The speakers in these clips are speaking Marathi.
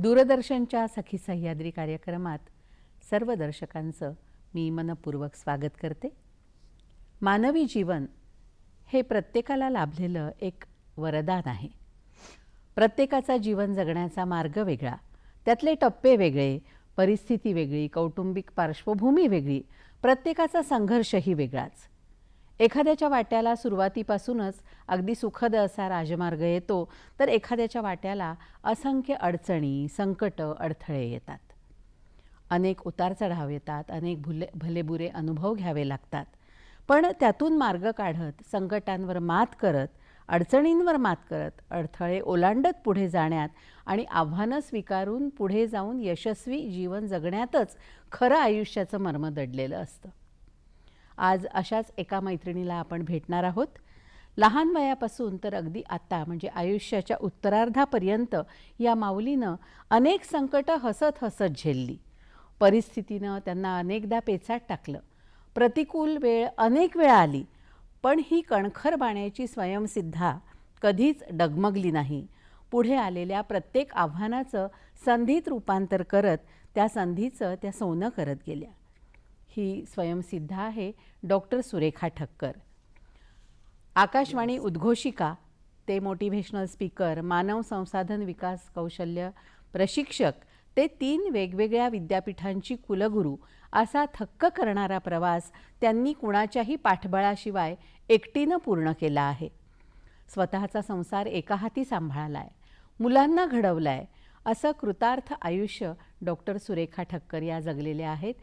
दूरदर्शनच्या सखी सह्याद्री कार्यक्रमात सर्व दर्शकांचं मी मनपूर्वक स्वागत करते. मानवी जीवन हे प्रत्येकाला लाभलेलं एक वरदान आहे. प्रत्येकाचा जीवन जगण्याचा मार्ग वेगळा, त्यातले टप्पे वेगळे, परिस्थिती वेगळी, कौटुंबिक पार्श्वभूमी वेगळी, प्रत्येकाचा संघर्षही वेगळाच. एखाद्याच्या वाट्याला सुरुवातीपासूनच अगदी सुखद असा राजमार्ग येतो, तर एखाद्याच्या वाट्याला असंख्य अडचणी, संकट, अडथळे येतात. अनेक उतार-चढाव येतात, अनेक भलेबुरे अनुभव घ्यावे लागतात. पण त्यातून मार्ग काढत, संकटांवर मात करत, अडचणींवर मात करत, अडथळे ओलांडत पुढे जाण्यात आणि आव्हानं स्वीकारून पुढे जाऊन यशस्वी जीवन जगण्यातच खरं आयुष्याचं मर्म दडलेलं असतं. आज अशाच एका मैत्रिणीला आपण भेटणार आहोत. लहान वयापासून तर अगदी आत्ता म्हणजे आयुष्याच्या उत्तरार्धापर्यंत या माऊलीनं अनेक संकटं हसत हसत झेलली. परिस्थितीनं त्यांना अनेकदा पेचात टाकलं. प्रतिकूल वेळ अनेक वेळा आली, पण ही कणखर बाण्याची स्वयंसिद्धा कधीच डगमगली नाही. पुढे आलेल्या प्रत्येक आव्हानाचं संधीत रूपांतर करत त्या संधीचं त्या सोनं करत गेल्या. ही स्वयंसिद्धा आहे डॉक्टर सुरेखा ठक्कर. आकाशवाणी उद्घोषिका ते मोटिव्हेशनल स्पीकर, मानव संसाधन विकास कौशल्य प्रशिक्षक ते 3 वेगवेगळ्या विद्यापीठांची कुलगुरू असा थक्क करणारा प्रवास त्यांनी कुणाच्याही पाठबळाशिवाय एकटीनं पूर्ण केला आहे. स्वतःचा संसार एका हाती सांभाळला आहे, मुलांना घडवलं आहे, असं कृतार्थ आयुष्य डॉक्टर सुरेखा ठक्कर या जगलेल्या आहेत.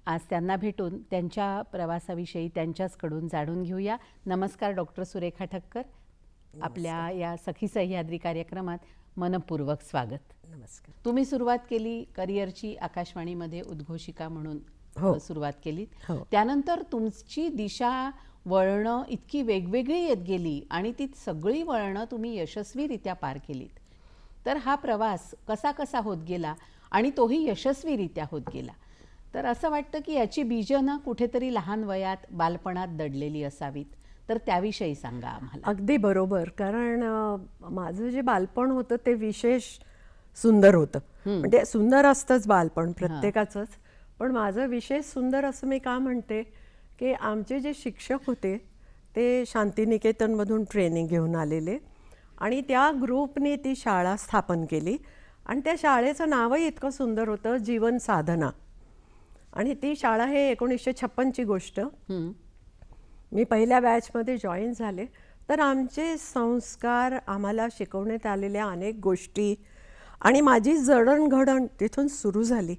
आज त्यांना भेटून त्यांच्या प्रवासाविषयी त्यांच्याचकडून जाणून घेऊया. नमस्कार डॉक्टर सुरेखा ठक्कर. आपल्या या सखी सह्याद्री कार्यक्रमात मनपूर्वक स्वागत. नमस्कार. तुम्ही सुरुवात केली करिअरची आकाशवाणीमध्ये उद्घोषिका म्हणून सुरुवात केली. त्यानंतर तुमची दिशा वळणं इतकी वेगवेगळी येत गेली आणि ती सगळी वळणं तुम्ही यशस्वीरित्या पार केलीत. तर हा प्रवास कसा कसा होत गेला आणि तोही यशस्वीरित्या होत गेला. तर असं वाटतं की याची बीजं ना कुठेतरी लहान वयात बालपणात दडलेली असावीत. तर त्याविषयी सांगा आम्हाला. अगदी बरोबर. कारण माझं जे बालपण होतं ते विशेष सुंदर होतं. म्हणजे सुंदर असतंच बालपण प्रत्येकाचंच, पण माझं विशेष सुंदर असं मी का म्हणते की आमचे जे शिक्षक होते ते शांतिनिकेतनमधून ट्रेनिंग घेऊन आलेले आणि त्या ग्रुपने ती शाळा स्थापन केली आणि त्या शाळेचं नावही इतकं सुंदर होतं, जीवन साधना. आणि ती शाळा हे 1956ची गोष्ट. मी पहिल्या बॅचमध्ये जॉईन झाले. तर आमचे संस्कार, आम्हाला शिकवण्यात आलेल्या अनेक गोष्टी आणि माझी जडणघडण तिथून सुरू झाली.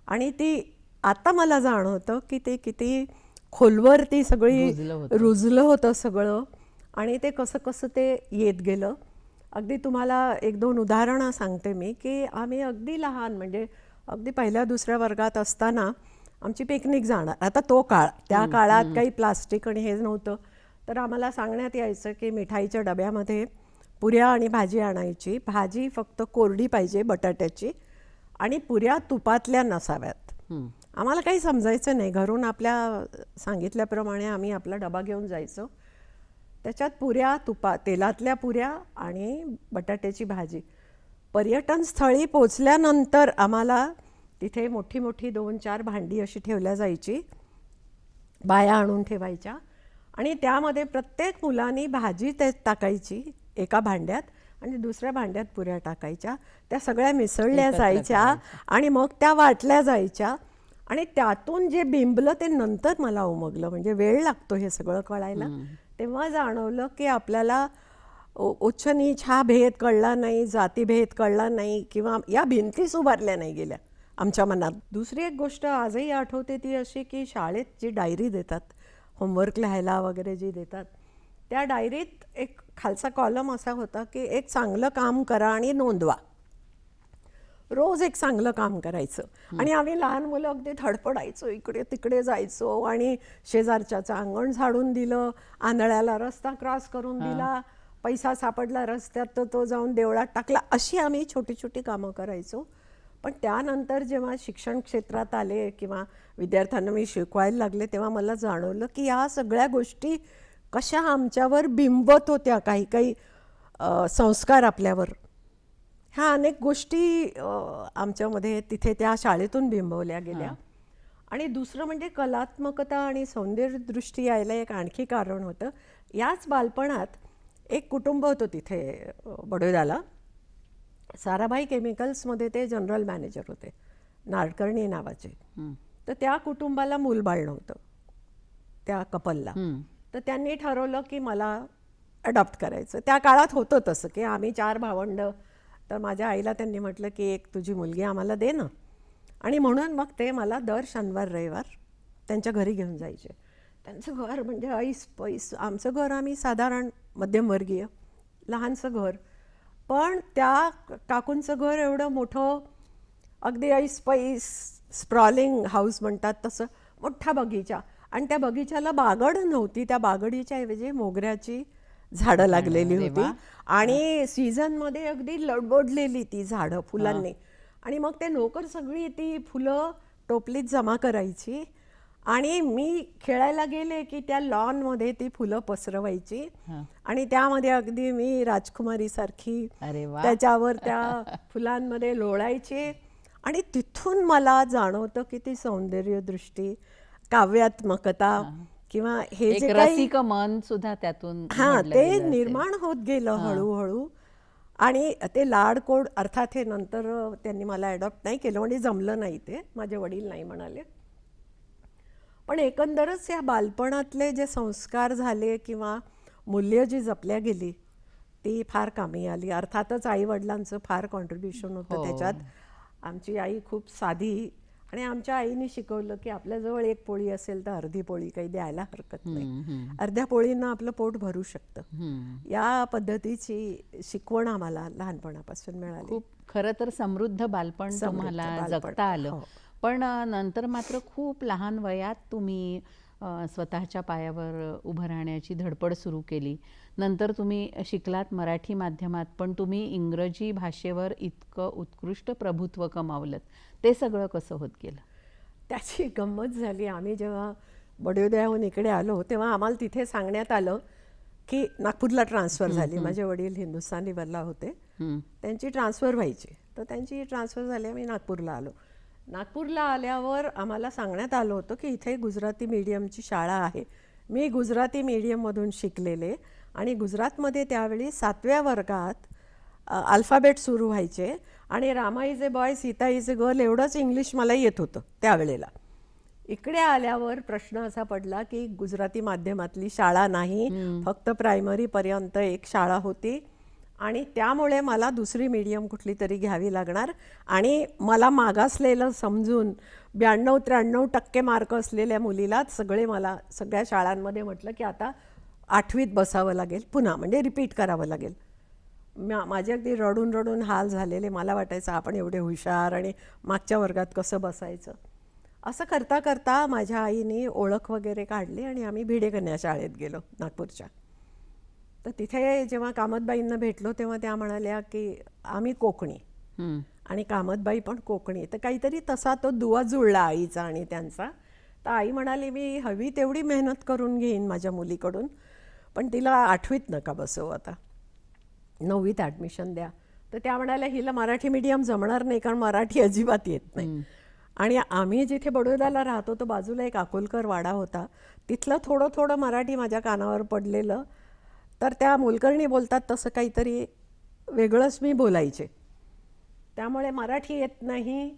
आणि ती आता मला जाणवतं की ते किती खोलवर ती सगळी रुजलं होतं सगळं आणि ते कसं कसं ते येत गेलं. अगदी तुम्हाला 1-2 उदाहरणं सांगते मी की आम्ही अगदी लहान म्हणजे अगदी 1ल्या-2ऱ्या वर्गात असताना आमची पिकनिक जाणार. आता तो काळ, त्या काळात काही प्लास्टिक आणि हे नव्हतं. तर आम्हाला सांगण्यात यायचं की मिठाईच्या डब्यामध्ये पुऱ्या आणि भाजी आणायची. भाजी फक्त कोरडी पाहिजे बटाट्याची आणि पुऱ्या तुपातल्या नसाव्यात. आम्हाला काही समजायचं नाही. घरून आपल्या सांगितल्याप्रमाणे आम्ही आपला डबा घेऊन जायचो. त्याच्यात पुऱ्या तेलातल्या पुऱ्या आणि बटाट्याची भाजी. पर्यटन स्थळी पोचल्यानंतर आम्हाला तिथे मोठी मोठी 2-4 भांडी अशी ठेवल्या जायची, बाया आणून ठेवायच्या आणि त्यामध्ये प्रत्येक मुलांनी भाजी ते टाकायची एका भांड्यात आणि दुसऱ्या भांड्यात पुऱ्या टाकायच्या. त्या सगळ्या मिसळल्या जायच्या आणि मग त्या वाटल्या जायच्या आणि त्यातून जे बिंबलं ते नंतर मला उमगलं. म्हणजे वेळ लागतो हे सगळं कळायला. तेव्हा जाणवलं की आपल्याला उच्च नीच हा भेद कळला नाही, जातीभेद कळला नाही किंवा या भिंतीच उभारल्या नाही गेल्या आमच्या मनात. दुसरी एक गोष्ट आजही आठवते ती अशी की शाळेत जी डायरी देतात, होमवर्क लिहायला वगैरे जी देतात, त्या डायरीत एक खालचा कॉलम असा होता की एक चांगलं काम करा आणि नोंदवा. रोज एक चांगलं काम करायचं आणि आम्ही लहान मुलं अगदी धडपडायचो, इकडे तिकडे जायचो आणि शेजारच्याचं अंगण झाडून दिलं, आंधळ्याला रस्ता क्रॉस करून दिला, पैसा सापडला रस्त्यात तर तो जाऊन देवळात टाकला, अशी आम्ही छोटी छोटी कामं करायचो. पण त्यानंतर जेव्हा शिक्षण क्षेत्रात आले किंवा विद्यार्थ्यांना मी शिकवायला लागले तेव्हा मला जाणवलं की या सगळ्या गोष्टी कशा आमच्यावर बिंबत होत्या, काही काही संस्कार आपल्यावर. ह्या अनेक गोष्टी आमच्यामध्ये तिथे त्या शाळेतून बिंबवल्या गेल्या. आणि दुसरं म्हणजे कलात्मकता आणि सौंदर्यदृष्टी यायला एक आणखी कारण होतं. याच बालपणात एक कुटुंब होतं तिथे बडोद्याला. साराभाई केमिकल्समध्ये ते जनरल मॅनेजर होते, नाडकर्णी नावाचे. तर त्या कुटुंबाला मूलबाळ नव्हतं, त्या कपलला. तर त्यांनी ठरवलं की मला अडॉप्ट करायचं. त्या काळात होतं तसं की आम्ही 4 भावंड. तर माझ्या आईला त्यांनी म्हटलं की एक तुझी मुलगी आम्हाला दे ना. आणि म्हणून मग ते मला दर शनिवार रविवार त्यांच्या घरी घेऊन जायचे. त्यांचं घर म्हणजे ऐस पैस. आमचं घर आम्ही साधारण मध्यमवर्गीय लहानसं घर, पण त्या काकूंचं घर एवढं मोठं, अगदी ऐस पैस स्प्रॉलिंग हाऊस म्हणतात तसं, मोठा बगीचा. आणि त्या बगीच्याला बागड नव्हती, त्या बागडीच्या ऐवजी मोगऱ्याची झाडं लागलेली अरे होती. वा. आणि सीझनमध्ये अगदी लडबडलेली ती झाडं फुलांनी. आणि मग ते नोकर सगळी ती फुलं टोपलीत जमा करायची आणि मी खेळायला गेले की त्या लॉनमध्ये ती फुलं पसरवायची. आणि त्यामध्ये अगदी मी राजकुमारीसारखी अरे वा. त्याच्यावर त्या फुलांमध्ये लोळायचे. आणि तिथून मला जाणवतं की ती सौंदर्यदृष्टी, काव्यात्मकता किंवा हे एक जे काही रसिक मन सुद्धा त्यातून हां, घडलं ते गेलं असेल. निर्माण होत गेलं हळूहळू. आणि ते लाडकोड अर्थात हे नंतर त्यांनी मला ॲडॉप्ट नाही केलं, म्हणजे जमलं नाही, ते माझे वडील नाही म्हणाले. पण एकंदरच या बालपणातले जे संस्कार झाले किंवा मूल्य जी जपल्या गेली ती फार कामी आली. अर्थातच आईवडिलांचं फार कॉन्ट्रीब्युशन होतं त्याच्यात. आमची आई खूप साधी, आणि आमच्या आईने शिकवलं की आपल्याजवळ एक पोळी असेल तर अर्धी पोळी काही द्यायला हरकत नाही, अर्ध्या पोळीनं आपलं पोट भरू शकतं. या पद्धतीची शिकवण आम्हाला लहानपणापासून मिळाली. खूप खरं तर समृद्ध बालपण तुम्हाला बालपण. जगता आलं. हो. पण नंतर मात्र खूप लहान वयात तुम्ही स्वतःच्या पायावर उभं राहण्याची धडपड सुरू केली. नंतर तुम्ही शिकलात मराठी माध्यमात, पण तुम्ही इंग्रजी भाषेवर इतकं उत्कृष्ट प्रभुत्व कमावलं. ते सगळं कसं होत गेलं? त्याची गंमत झाली. आम्ही जेव्हा बडोद्याहून इकडे आलो तेव्हा आम्हाला तिथे सांगण्यात आलं की नागपूरला ट्रान्सफर झाली. माझे वडील हिंदुस्थान लिव्हरला होते, त्यांची ट्रान्सफर व्हायची. तर त्यांची ट्रान्सफर झाली, आम्ही नागपूरला आलो. नागपूरला आल्यावर आम्हाला सांगण्यात आलं होतं की इथे गुजराती मीडियमची शाळा आहे. मी गुजराती मीडियममधून शिकलेले, आणि गुजरातमध्ये त्यावेळी 7व्या वर्गात अल्फाबेट सुरू व्हायचे, आणि Rama is a boy, Sita is a girl एवढंच इंग्लिश मला येत होतं त्यावेळेला. इकडे आल्यावर प्रश्न असा पडला की गुजराती माध्यमातली शाळा नाही, फक्त प्रायमरीपर्यंत एक शाळा होती, आणि त्यामुळे मला दुसरी मीडियम कुठली तरी घ्यावी लागणार. आणि मला मागासलेलं समजून 92-93% मार्क असलेल्या मुलीलाच मला सगळ्या शाळांमध्ये म्हटलं की आता 8वीत बसावं लागेल पुन्हा, म्हणजे रिपीट करावं लागेल. माझे अगदी रडून रडून हाल झालेले. मला वाटायचं आपण एवढे हुशार आणि मागच्या वर्गात कसं बसायचं. असं करता करता माझ्या आईने ओळख वगैरे काढली आणि आम्ही भिडे कन्या शाळेत गेलो नागपूरच्या. तर तिथे जेव्हा कामतबाईंना भेटलो तेव्हा त्या म्हणाल्या की आम्ही कोकणी, आणि कामतबाई पण कोकणी. तर काहीतरी तसा तो दुवा जुळला आईचा आणि त्यांचा. तर आई म्हणाली मी हवी तेवढी मेहनत करून घेईन माझ्या मुलीकडून, पण तिला 8वीत नका बसवू, आता 9वीत ॲडमिशन द्या. तर त्या म्हणाल्या हिला मराठी मीडियम जमणार नाही, कारण मराठी अजिबात येत नाही. आणि आम्ही जिथे बडोद्याला राहतो तो बाजूला एक अकोलकर वाडा होता, तिथलं थोडं थोडं मराठी माझ्या कानावर पडलेलं. तर त्या मोलकर्णी बोलतात तसं काहीतरी वेगळंच मी बोलायचे. त्यामुळे मराठी येत नाही.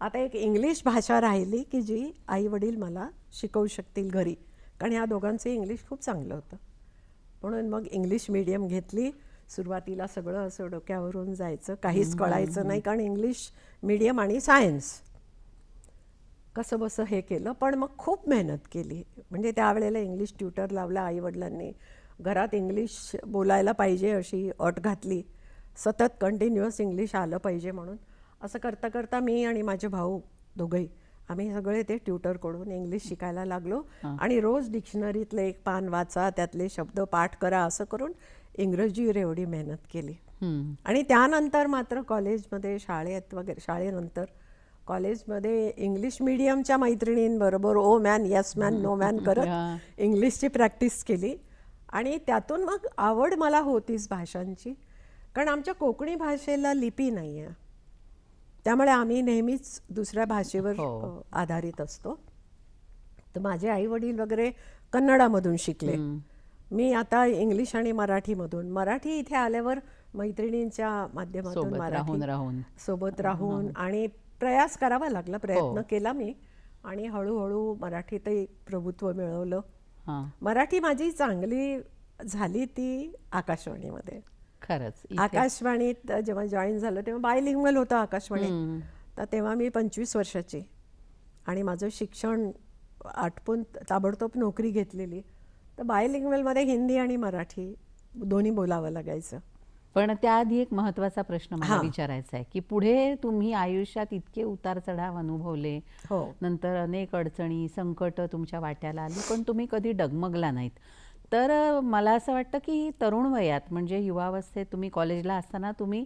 आता एक इंग्लिश भाषा राहिली की जी आई वडील मला शिकवू शकतील घरी, कारण ह्या दोघांचं इंग्लिश खूप चांगलं होतं. म्हणून मग इंग्लिश मीडियम घेतली. सुरुवातीला सगळं असं डोक्यावरून जायचं, काहीच कळायचं नाही, कारण इंग्लिश मीडियम आणि सायन्स कसं बसं हे केलं. पण मग खूप मेहनत केली. म्हणजे त्यावेळेला इंग्लिश ट्युटर लावला आईवडिलांनी. घरात इंग्लिश बोलायला पाहिजे अशी अट घातली. सतत कंटिन्युअस इंग्लिश आलं पाहिजे म्हणून. असं करता करता मी आणि माझे भाऊ दोघंही आम्ही सगळे ते ट्युटरकडून इंग्लिश शिकायला लागलो. आणि रोज डिक्शनरीतलं एक पान वाचा, त्यातले शब्द पाठ करा, असं करून इंग्रजीवर एवढी मेहनत केली. आणि त्यानंतर मात्र कॉलेजमध्ये, शाळेत वगैरे, शाळेनंतर कॉलेजमध्ये इंग्लिश मीडियमच्या मैत्रिणींबरोबर oh man, yes man, no man करत इंग्लिशची प्रॅक्टिस केली. आणि त्यातून मग आवड मला होतीच भाषांची, कारण आमच्या कोकणी भाषेला लिपी नाही आहे, त्यामुळे आम्ही नेहमीच दुसऱ्या भाषेवर हो. आधारित असतो. तर माझे आई वडील वगैरे कन्नडामधून शिकले. मी आता इंग्लिश आणि मराठीमधून. मराठी इथे आल्यावर मैत्रिणींच्या माध्यमातून सोबत मराठी राहून सोबत राहून आणि प्रयास करावा लागला. प्रयत्न केला मी आणि हळूहळू मराठीतही प्रभुत्व मिळवलं. हां, मराठी माझी चांगली झाली ती आकाशवाणीमध्ये. खरंच आकाशवाणीत जेव्हा जॉईन झालं तेव्हा बायलिंग्वल होतं आकाशवाणीत. तर तेव्हा मी 25 वर्षाची आणि माझं शिक्षण आटपून ताबडतोब नोकरी घेतलेली. तर बायलिंग्वलमध्ये हिंदी आणि मराठी दोन्ही बोलावं लागायचं. पण त्याआधी एक महत्त्वाचा प्रश्न मला विचारायचा आहे की पुढे तुम्ही आयुष्यात इतके उतार चढाव अनुभवले, हो, नंतर अनेक अडचणी संकट तुमच्या वाट्याला आली, पण तुम्ही कधी डगमगला नाहीत. तर मला असं वाटतं की तरुण वयात म्हणजे युवावस्थेत तुम्ही कॉलेजला असताना तुम्ही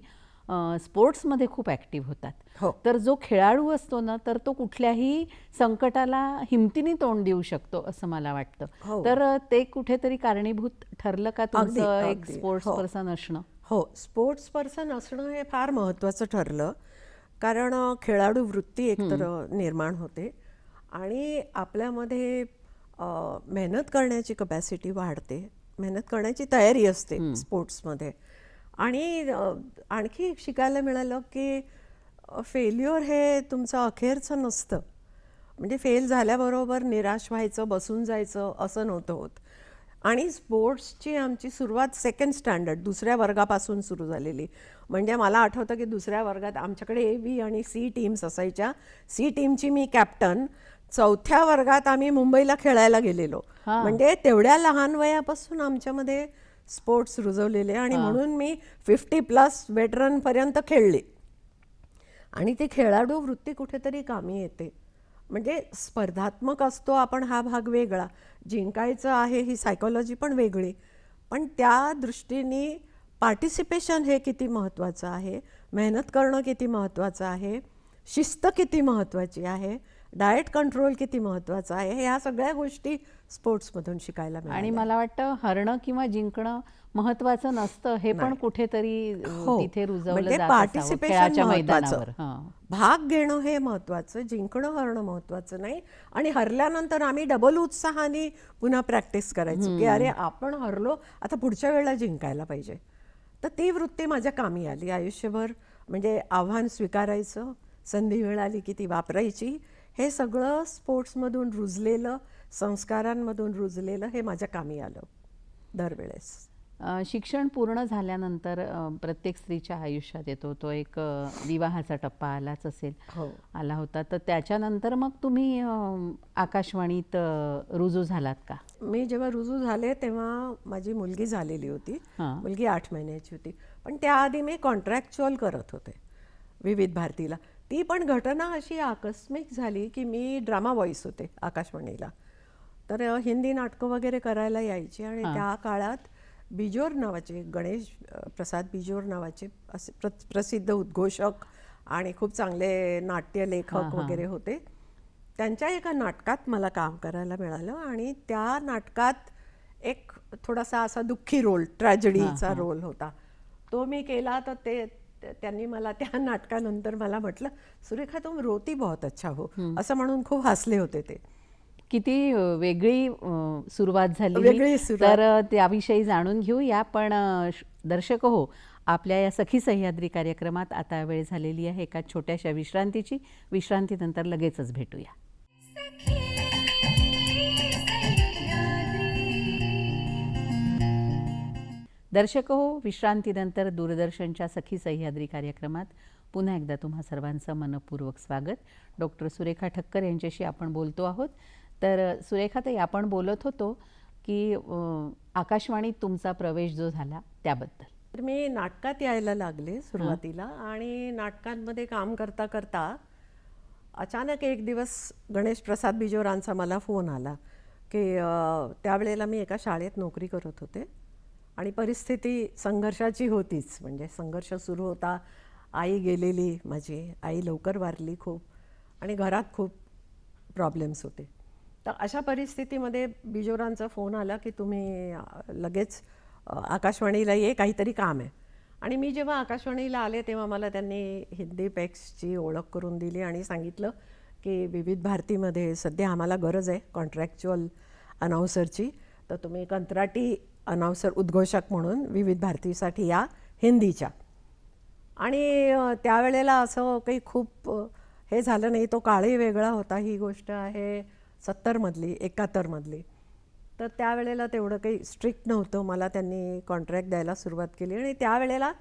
स्पोर्ट्समध्ये खूप ॲक्टिव्ह होतात. हो. तर जो खेळाडू असतो ना तर तो कुठल्याही संकटाला हिमतीने तोंड देऊ शकतो असं मला वाटतं. हो. तर ते कुठेतरी कारणीभूत ठरलं का तुमचं एक अगदी. स्पोर्ट्स हो. पर्सन असणं? हो, स्पोर्ट्स पर्सन असणं हे फार महत्त्वाचं ठरलं. कारण खेळाडू वृत्ती एकतर निर्माण होते आणि आपल्यामध्ये मेहनत करण्याची कपॅसिटी वाढते, मेहनत करण्याची तयारी असते स्पोर्ट्समध्ये. आणि आणखी एक शिकायला मिळालं की फेल्युअर हे तुमचं अखेरचं नसतं. म्हणजे फेल झाल्याबरोबर निराश व्हायचं, बसून जायचं असं नव्हतं होत. आणि स्पोर्ट्सची आमची सुरुवात सेकंड स्टँडर्ड दुसऱ्या वर्गापासून सुरू झालेली. म्हणजे मला आठवतं की दुसऱ्या वर्गात आमच्याकडे ए, बी आणि सी टीम्स असायच्या. सी टीमची मी कॅप्टन. चौथ्या वर्गात आम्ही मुंबईला खेळायला गेलेलो. म्हणजे तेवढ्या लहान वयापासून आमच्यामध्ये स्पोर्ट्स रुजवलेले आणि म्हणून मी 50+ वेटरनपर्यंत खेळले. आणि ती खेळाडू वृत्ती कुठेतरी कामी येते. म्हणजे स्पर्धात्मक असतो आपण हा भाग वेगळा, जिंकायचं आहे ही सायकोलॉजी पण वेगळी. पण त्या दृष्टीने पार्टिसिपेशन हे किती महत्त्वाचं आहे, मेहनत करणं किती महत्त्वाचं आहे, शिस्त किती महत्त्वाची आहे, डाएट कंट्रोल किती महत्त्वाचं आहे, ह्या सगळ्या गोष्टी स्पोर्ट्समधून शिकायला मिळाल्या. आणि मला वाटतं हरणं किंवा जिंकणं महत्त्वाचं नसतं हे पण कुठेतरी तिथे रुजवलं म्हणजे जात असावं पार्टिसिपेशन खेळाच्या महत्त्वाचं, मैदानावर. हां. भाग घेणं हे महत्त्वाचं, जिंकणं हरणं महत्त्वाचं नाही. आणि हरल्यानंतर आम्ही डबल उत्साहाने पुन्हा प्रॅक्टिस करायचो की अरे आपण हरलो, आता पुढच्या वेळेला जिंकायला पाहिजे. तर ती वृत्ती माझ्या कामी आली आयुष्यभर. म्हणजे आव्हान स्वीकारायचं, संधी मिळाली की ती वापरायची. हे सगळं स्पोर्ट्समधून रुजलेलं, संस्कारांमधून रुजलेलं हे माझ्या कामी आलं दरवेळेस. शिक्षण पूर्ण झाल्यानंतर प्रत्येक स्त्रीच्या आयुष्यात येतो तो एक विवाहाचा टप्पा आलाच असेल, हो. आला होता. तर त्याच्यानंतर मग तुम्ही आकाशवाणीत रुजू झालात का? मी जेव्हा रुजू झाले तेव्हा माझी मुलगी झालेली होती. हां. मुलगी 8 महिन्याची होती. पण त्याआधी मी कॉन्ट्रॅक्च्युअल करत होते विविध भारतीला. ती पण घटना अशी आकस्मिक झाली की मी ड्रामा व्हॉईस होते आकाशवाणीला. तर हिंदी नाटकं वगैरे करायला यायची आणि त्या काळात बिजोर नावाचे, गणेश प्रसाद बिजोर नावाचे असे प्रसिद्ध उद्घोषक आणि खूप चांगले नाट्यलेखक वगैरे होते. त्यांच्या एका नाटकात मला काम करायला मिळालं आणि त्या नाटकात एक थोडासा असा दुःखी रोल, ट्रॅजेडीचा रोल होता. तो मी केला. तर त्यांनी मला त्या नाटकानंतर मला म्हटलं, सुरेखा तुम रोती बहुत अच्छा हो, असं म्हणून खूप हसले होते ते. किती वेगळी सुरुवात झाली. वेगळी सुरुवात. तर त्याविषयी जाणून घेऊया. पण दर्शक हो, आपल्या या सखी सह्याद्री कार्यक्रमात आता वेळ झालेली आहे एका छोट्याशा विश्रांतीची. विश्रांतीनंतर लगेचच भेटूया. दर्शक हो, विश्रांतीनंतर दूरदर्शनच्या सखी सह्याद्री कार्यक्रमात पुन्हा एकदा तुम्हा सर्वांचं मनपूर्वक स्वागत. डॉक्टर सुरेखा ठक्कर यांच्याशी आपण बोलतो आहोत. तर सुरेखाताई, आपण बोलत होतो की आकाशवाणीत तुमचा प्रवेश जो झाला त्याबद्दल. तर मी नाटकात यायला लागले सुरुवातीला आणि नाटकांमध्ये काम करता करता अचानक एक दिवस गणेश प्रसाद बिजोरांचा मला फोन आला की त्यावेळेला मी एका शाळेत नोकरी करत होते आणि परिस्थिती संघर्षाची होतीच. म्हणजे संघर्ष सुरू होता. आई गेलेली, माझी आई लवकर वारली खूप आणि घरात खूप प्रॉब्लेम्स होते. तर अशा परिस्थितीमध्ये बिजोरांचा फोन आला की तुम्ही लगेच आकाशवाणीला ये, काहीतरी काम आहे. आणि मी जेव्हा आकाशवाणीला आले तेव्हा मला त्यांनी हिंदी पेक्सची ओळख करून दिली आणि सांगितलं की विविध भारतीमध्ये सध्या आम्हाला गरज आहे कॉन्ट्रॅक्च्युअल अनाऊन्सरची, तर तुम्ही कंत्राटी अनाऊन्सर उद्घोषक म्हणून विविध भारतीसाठी या हिंदीच्या. आणि त्यावेळेला असं काही खूप हे झालं नाही. तो काळही वेगळा होता. ही गोष्ट आहे 70मधली 71मधली. तर त्यावेळेला तेवढं काही स्ट्रिक्ट नव्हतं. मला त्यांनी कॉन्ट्रॅक्ट द्यायला सुरुवात केली आणि त्यावेळेला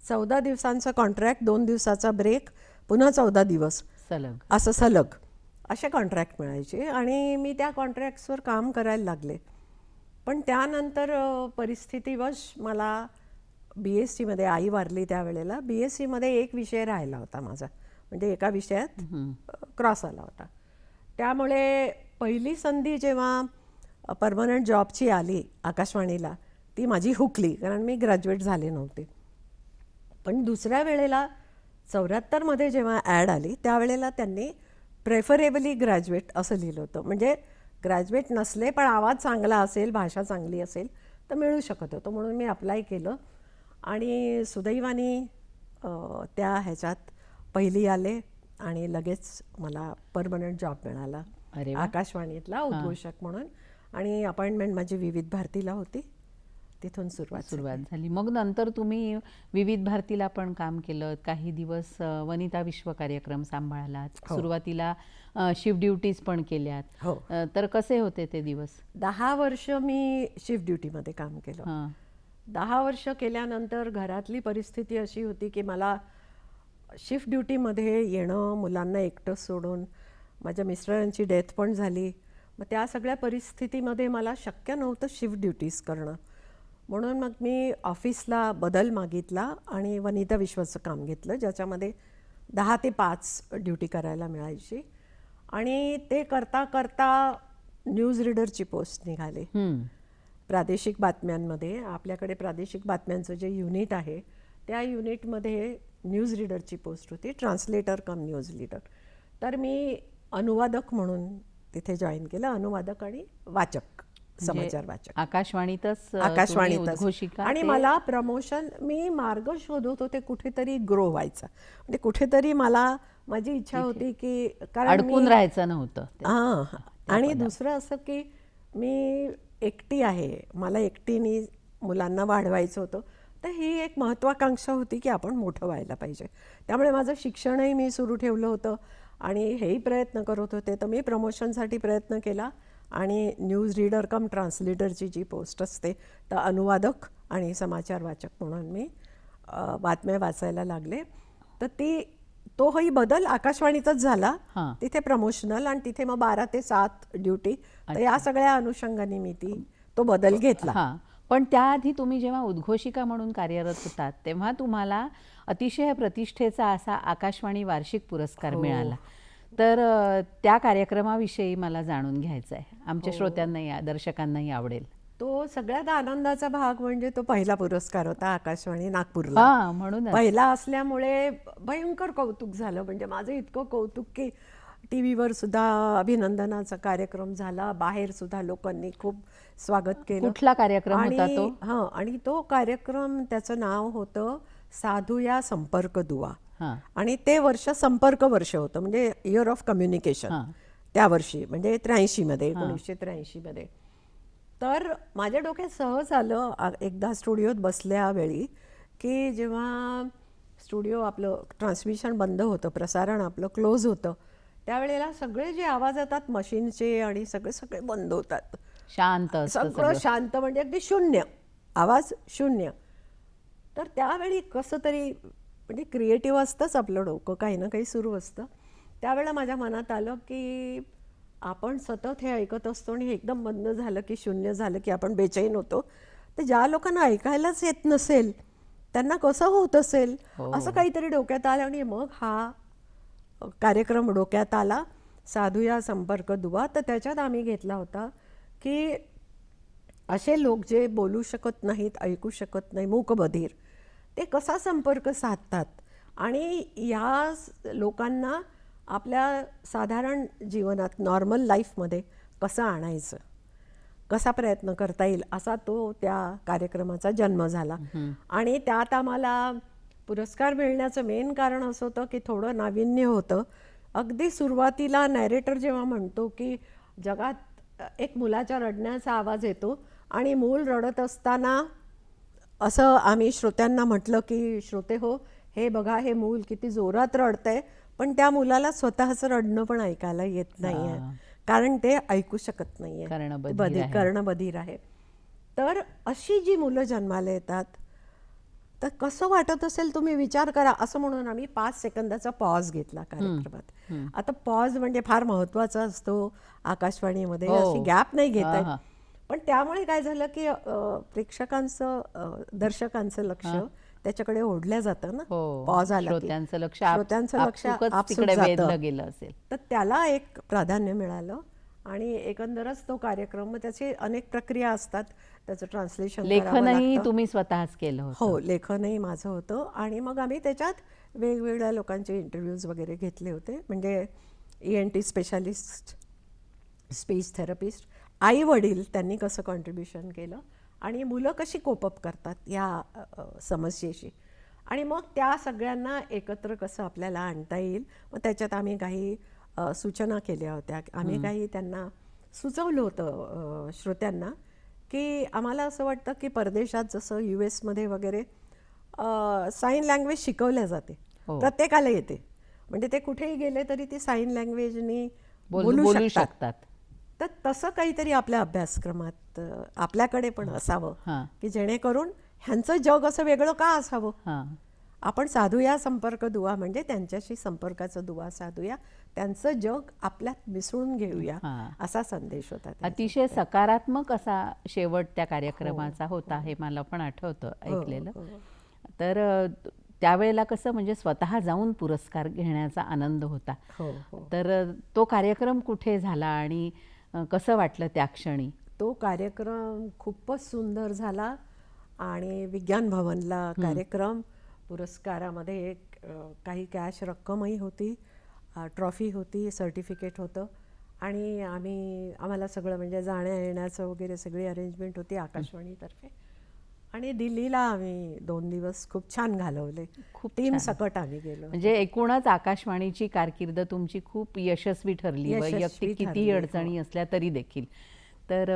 14 दिवसांचा कॉन्ट्रॅक्ट, 2 दिवसाचा ब्रेक, पुन्हा 14 दिवस सलग. असं सलग असे कॉन्ट्रॅक्ट मिळायचे आणि मी त्या कॉन्ट्रॅक्ट्सवर काम करायला लागले. पण त्यानंतर परिस्थितीवश मला BSc मध्ये, आई वारली त्यावेळेला, BSc मध्ये एक विषय राहिला होता माझा, म्हणजे एका विषयात क्रॉस आला होता. त्यामुळे पहिली संधी जेव्हा परमनंट जॉबची आली आकाशवाणीला ती माझी हुकली, कारण मी ग्रॅज्युएट झाले नव्हते. पण दुसऱ्या वेळेला 74मध्ये जेव्हा ॲड आली त्यावेळेला त्यांनी प्रेफरेबली ग्रॅज्युएट असं लिहिलं होतं. म्हणजे ग्रॅज्युएट नसले पण आवाज चांगला असेल, भाषा चांगली असेल तर मिळू शकत होतं. म्हणून मी अप्लाय केलं आणि सुदैवाने त्या ह्याच्यात पहिली आले आणि लगेच मला परमनंट जॉब मिळाला अरे वा. आकाशवाणीतला उद्घोषक म्हणून. आणि अपॉइंटमेंट माझी विविध भारतीला होती. तिथून सुरुवात झाली. मग नंतर तुम्ही विविध भारतीला पण काम केलं. काही दिवस वनिता विश्व कार्यक्रम सांभाळलात. सुरुवातीला शिफ्ट ड्युटीज पण केल्यात. हो. तर कसे होते ते दिवस? 10 वर्ष मी शिफ्ट ड्युटीमध्ये काम केलं. हां. 10 वर्ष केल्यानंतर घरातली परिस्थिती अशी होती की मला शिफ्ट ड्युटीमध्ये येणं, मुलांना एकटं सोडून, माझ्या मिस्टरांची डेथ पण झाली. मग त्या सगळ्या परिस्थितीमध्ये मला शक्य नव्हतं शिफ्ट ड्युटीज करणं. म्हणून मग मी ऑफिसला बदल मागितला आणि वनिता विश्वाचं काम घेतलं, ज्याच्यामध्ये 10 ते 5 ड्युटी करायला मिळायची. आणि ते करता करता न्यूज रीडरची पोस्ट निघाली. प्रादेशिक बातम्यांमध्ये आपल्याकडे प्रादेशिक बातम्यांचं जे युनिट आहे त्या युनिटमध्ये न्यूज रीडरची पोस्ट होती, ट्रान्सलेटर कम न्यूज रीडर. तर मी अनुवादक म्हणून तिथे जॉईन केलं, अनुवादक आणि वाचक, समाचार वाचक आकाशवाणीतच आकाशवाणीतच. आणि मला प्रमोशन, मी मार्ग शोधत होते कुठेतरी ग्रो व्हायचा, म्हणजे कुठेतरी मला माझी इच्छा होती की कारण अडकून राहायचं नव्हतं. हां. आणि दुसरं असं की मी एकटी आहे, मला एकटीने मुलांना वाढवायचं होतं, तर ही एक महत्त्वाकांक्षा होती की आपण मोठं व्हायला पाहिजे. त्यामुळे माझं शिक्षणही मी सुरू ठेवलं होतं आणि हेही प्रयत्न करत होते. तर मी प्रमोशनसाठी प्रयत्न केला आणि न्यूज रीडर कम ट्रान्सलेटरची जी पोस्ट असते तर अनुवादक आणि समाचार वाचक म्हणून मी बातम्या वाचायला लागले. तर तोही बदल आकाशवाणीतच झाला. तिथे प्रमोशनल आणि तिथे मग 12 ते 7 ड्युटी. तर या सगळ्या अनुषंगाने मी तो बदल घेतला. पण त्याआधी तुम्ही जेव्हा उद्घोषिका म्हणून कार्यरत होतात तेव्हा तुम्हाला अतिशय प्रतिष्ठेचा असा आकाशवाणी वार्षिक पुरस्कार मिळाला. तर त्या कार्यक्रमाविषयी मला जाणून घ्यायचं आहे. आमच्या श्रोत्यांनाही, दर्शकांनाही आवडेल. तो सगळ्यात आनंदाचा भाग म्हणजे तो पहिला पुरस्कार होता आकाशवाणी नागपूरला. म्हणून पहिला असल्यामुळे भयंकर कौतुक झालं. म्हणजे माझं इतकं कौतुक की TV वर सुद्धा अभिनंदनाचा कार्यक्रम झाला, बाहेर सुद्धा लोकांनी खूप स्वागत केलं. कुठला कार्यक्रम होता तो? आणि तो कार्यक्रम, त्याचं नाव होतं साधूया संपर्क दुवा. आणि ते वर्ष संपर्क वर्ष होतं, म्हणजे इयर ऑफ कम्युनिकेशन त्या वर्षी, म्हणजे 83मध्ये, 1983मध्ये. तर माझ्या डोक्यात सहज आलं एकदा स्टुडिओत बसल्यावेळी की जेव्हा स्टुडिओ आपलं ट्रान्समिशन बंद होतं, प्रसारण आपलं क्लोज होतं, त्यावेळेला सगळे जे आवाज येतात मशीनचे आणि सगळे बंद होतात, शांत, सगळं शांत, म्हणजे अगदी शून्य आवाज, शून्य. तर त्यावेळी कसं तरी, म्हणजे क्रिएटिव्ह असतंच आपलं डोकं, काही ना काही सुरू असतं. त्यावेळेला माझ्या मनात आलं की आपण सतत हे ऐकत असतो आणि एकदम बंद झालं की, शून्य झालं की आपण बेचैन होतो. तर ज्या लोकांना ऐकायलाच येत नसेल त्यांना कसं होत असेल, असं काहीतरी डोक्यात आलं. आणि मग हा कार्यक्रम डोक्यात आला, साधूया संपर्क दुवा. तर त्याच्यात आम्ही घेतला होता की असे लोक जे बोलू शकत नाहीत, ऐकू शकत नाही, मूकबधीर, ते कसा संपर्क साधतात आणि या लोकांना आपल्या साधारण जीवनात, नॉर्मल लाईफमध्ये कसं आणायचं. कसा प्रयत्न करता येईल असा तो त्या कार्यक्रमाचा जन्म झाला. आणि त्यात आम्हाला पुरस्कार मिळण्याचं मेन कारण असं होतं की थोडं नाविन्य होतं. अगदी सुरुवातीला नॅरेटर जेव्हा म्हणतो की जगात एक मुलाच्या रडण्याचा आवाज येतो आणि मूल रडत असताना असं आम्ही श्रोत्यांना म्हटलं की श्रोते हो, हे बघा हे मूल किती जोरात रडतंय, पण त्या मुलाला स्वतःचं रडणं पण ऐकायला येत नाहीये, कारण ते ऐकू शकत नाहीये, कर्णबधीर आहे. तर अशी जी मुलं जन्माला येतात तर कसं वाटत असेल तुम्ही विचार करा. असं म्हणून आम्ही 5 सेकंदाचा पॉज घेतला कार्यक्रमात. आता पॉज म्हणजे फार महत्वाचा असतो आकाशवाणीमध्ये, अशी गॅप नाही घेता येत. पण त्यामुळे काय झालं की प्रेक्षकांचं दर्शकांचं लक्ष त्याच्याकडे ओढल्या जातं ना. पॉज आला की श्रोत्यांचं लक्ष आपसूक जातं. तर त्याला एक प्राधान्य मिळालं आणि एकंदरच तो कार्यक्रम, त्याची अनेक प्रक्रिया असतात, त्याचं ट्रान्सलेशन, लेखनही तुम्ही स्वतःच केलं होतं? हो, लेखनही माझं होतं. आणि मग आम्ही त्याच्यात वेगवेगळ्या लोकांचे इंटरव्ह्यूज वगैरे घेतले होते. म्हणजे ENT स्पेशालिस्ट, स्पीच थेरपिस्ट, आई वडील त्यांनी कसं कॉन्ट्रीब्युशन केलं आणि मुलं कशी कोपअप करतात या समस्येशी, आणि मग त्या सगळ्यांना एकत्र कसं आपल्याला आणता येईल. मग त्याच्यात आम्ही काही सूचना केल्या होत्या. आम्ही काही त्यांना सुचवलं होतं श्रोत्यांना की आम्हाला असं वाटतं की परदेशात जसं US मध्ये वगैरे साईन लँग्वेज शिकवल्या जाते, प्रत्येकाला येते, म्हणजे ते कुठेही गेले तरी ती साईन लँग्वेजनी बोलू शकतात. तर तसं काहीतरी आपल्या अभ्यासक्रमात आपल्याकडे पण असावं की जेणेकरून ह्यांचं जग असं वेगळं का असावं. आपण साधूया संपर्क दुवा, म्हणजे त्यांच्याशी संपर्काचा दुवा साधूया, त्यांचं जग आपल्यात मिसळून घेऊया, असा संदेश होता. अतिशय सकारात्मक असा शेवट त्या कार्यक्रमाचा होता, हे मला पण आठवतं ऐकलेलं. तर त्यावेळेला कसं म्हणजे स्वतः जाऊन पुरस्कार घेण्याचा आनंद होता. तर तो कार्यक्रम कुठे झाला आणि कसं वाटलं त्या क्षणी? तो कार्यक्रम खूपच सुंदर झाला आणि विज्ञान भवनला कार्यक्रम, पुरस्कारामध्ये काही कॅश रक्कमही होती, ट्रॉफी होती, सर्टिफिकेट होतं, आणि आम्हाला सगळं म्हणजे जाण्या येण्याचं वगैरे सगळी अरेंजमेंट होती आकाशवाणीतर्फे. आणि दिल्लीला आम्ही 2 दिवस खूप छान घालवले, खूप टीम सकट आम्ही गेलो. म्हणजे एकूणच आकाशवाणीची कारकीर्द तुमची खूप यशस्वी ठरली, वैयक्तिक किती अडचणी असल्या तरी देखील. तर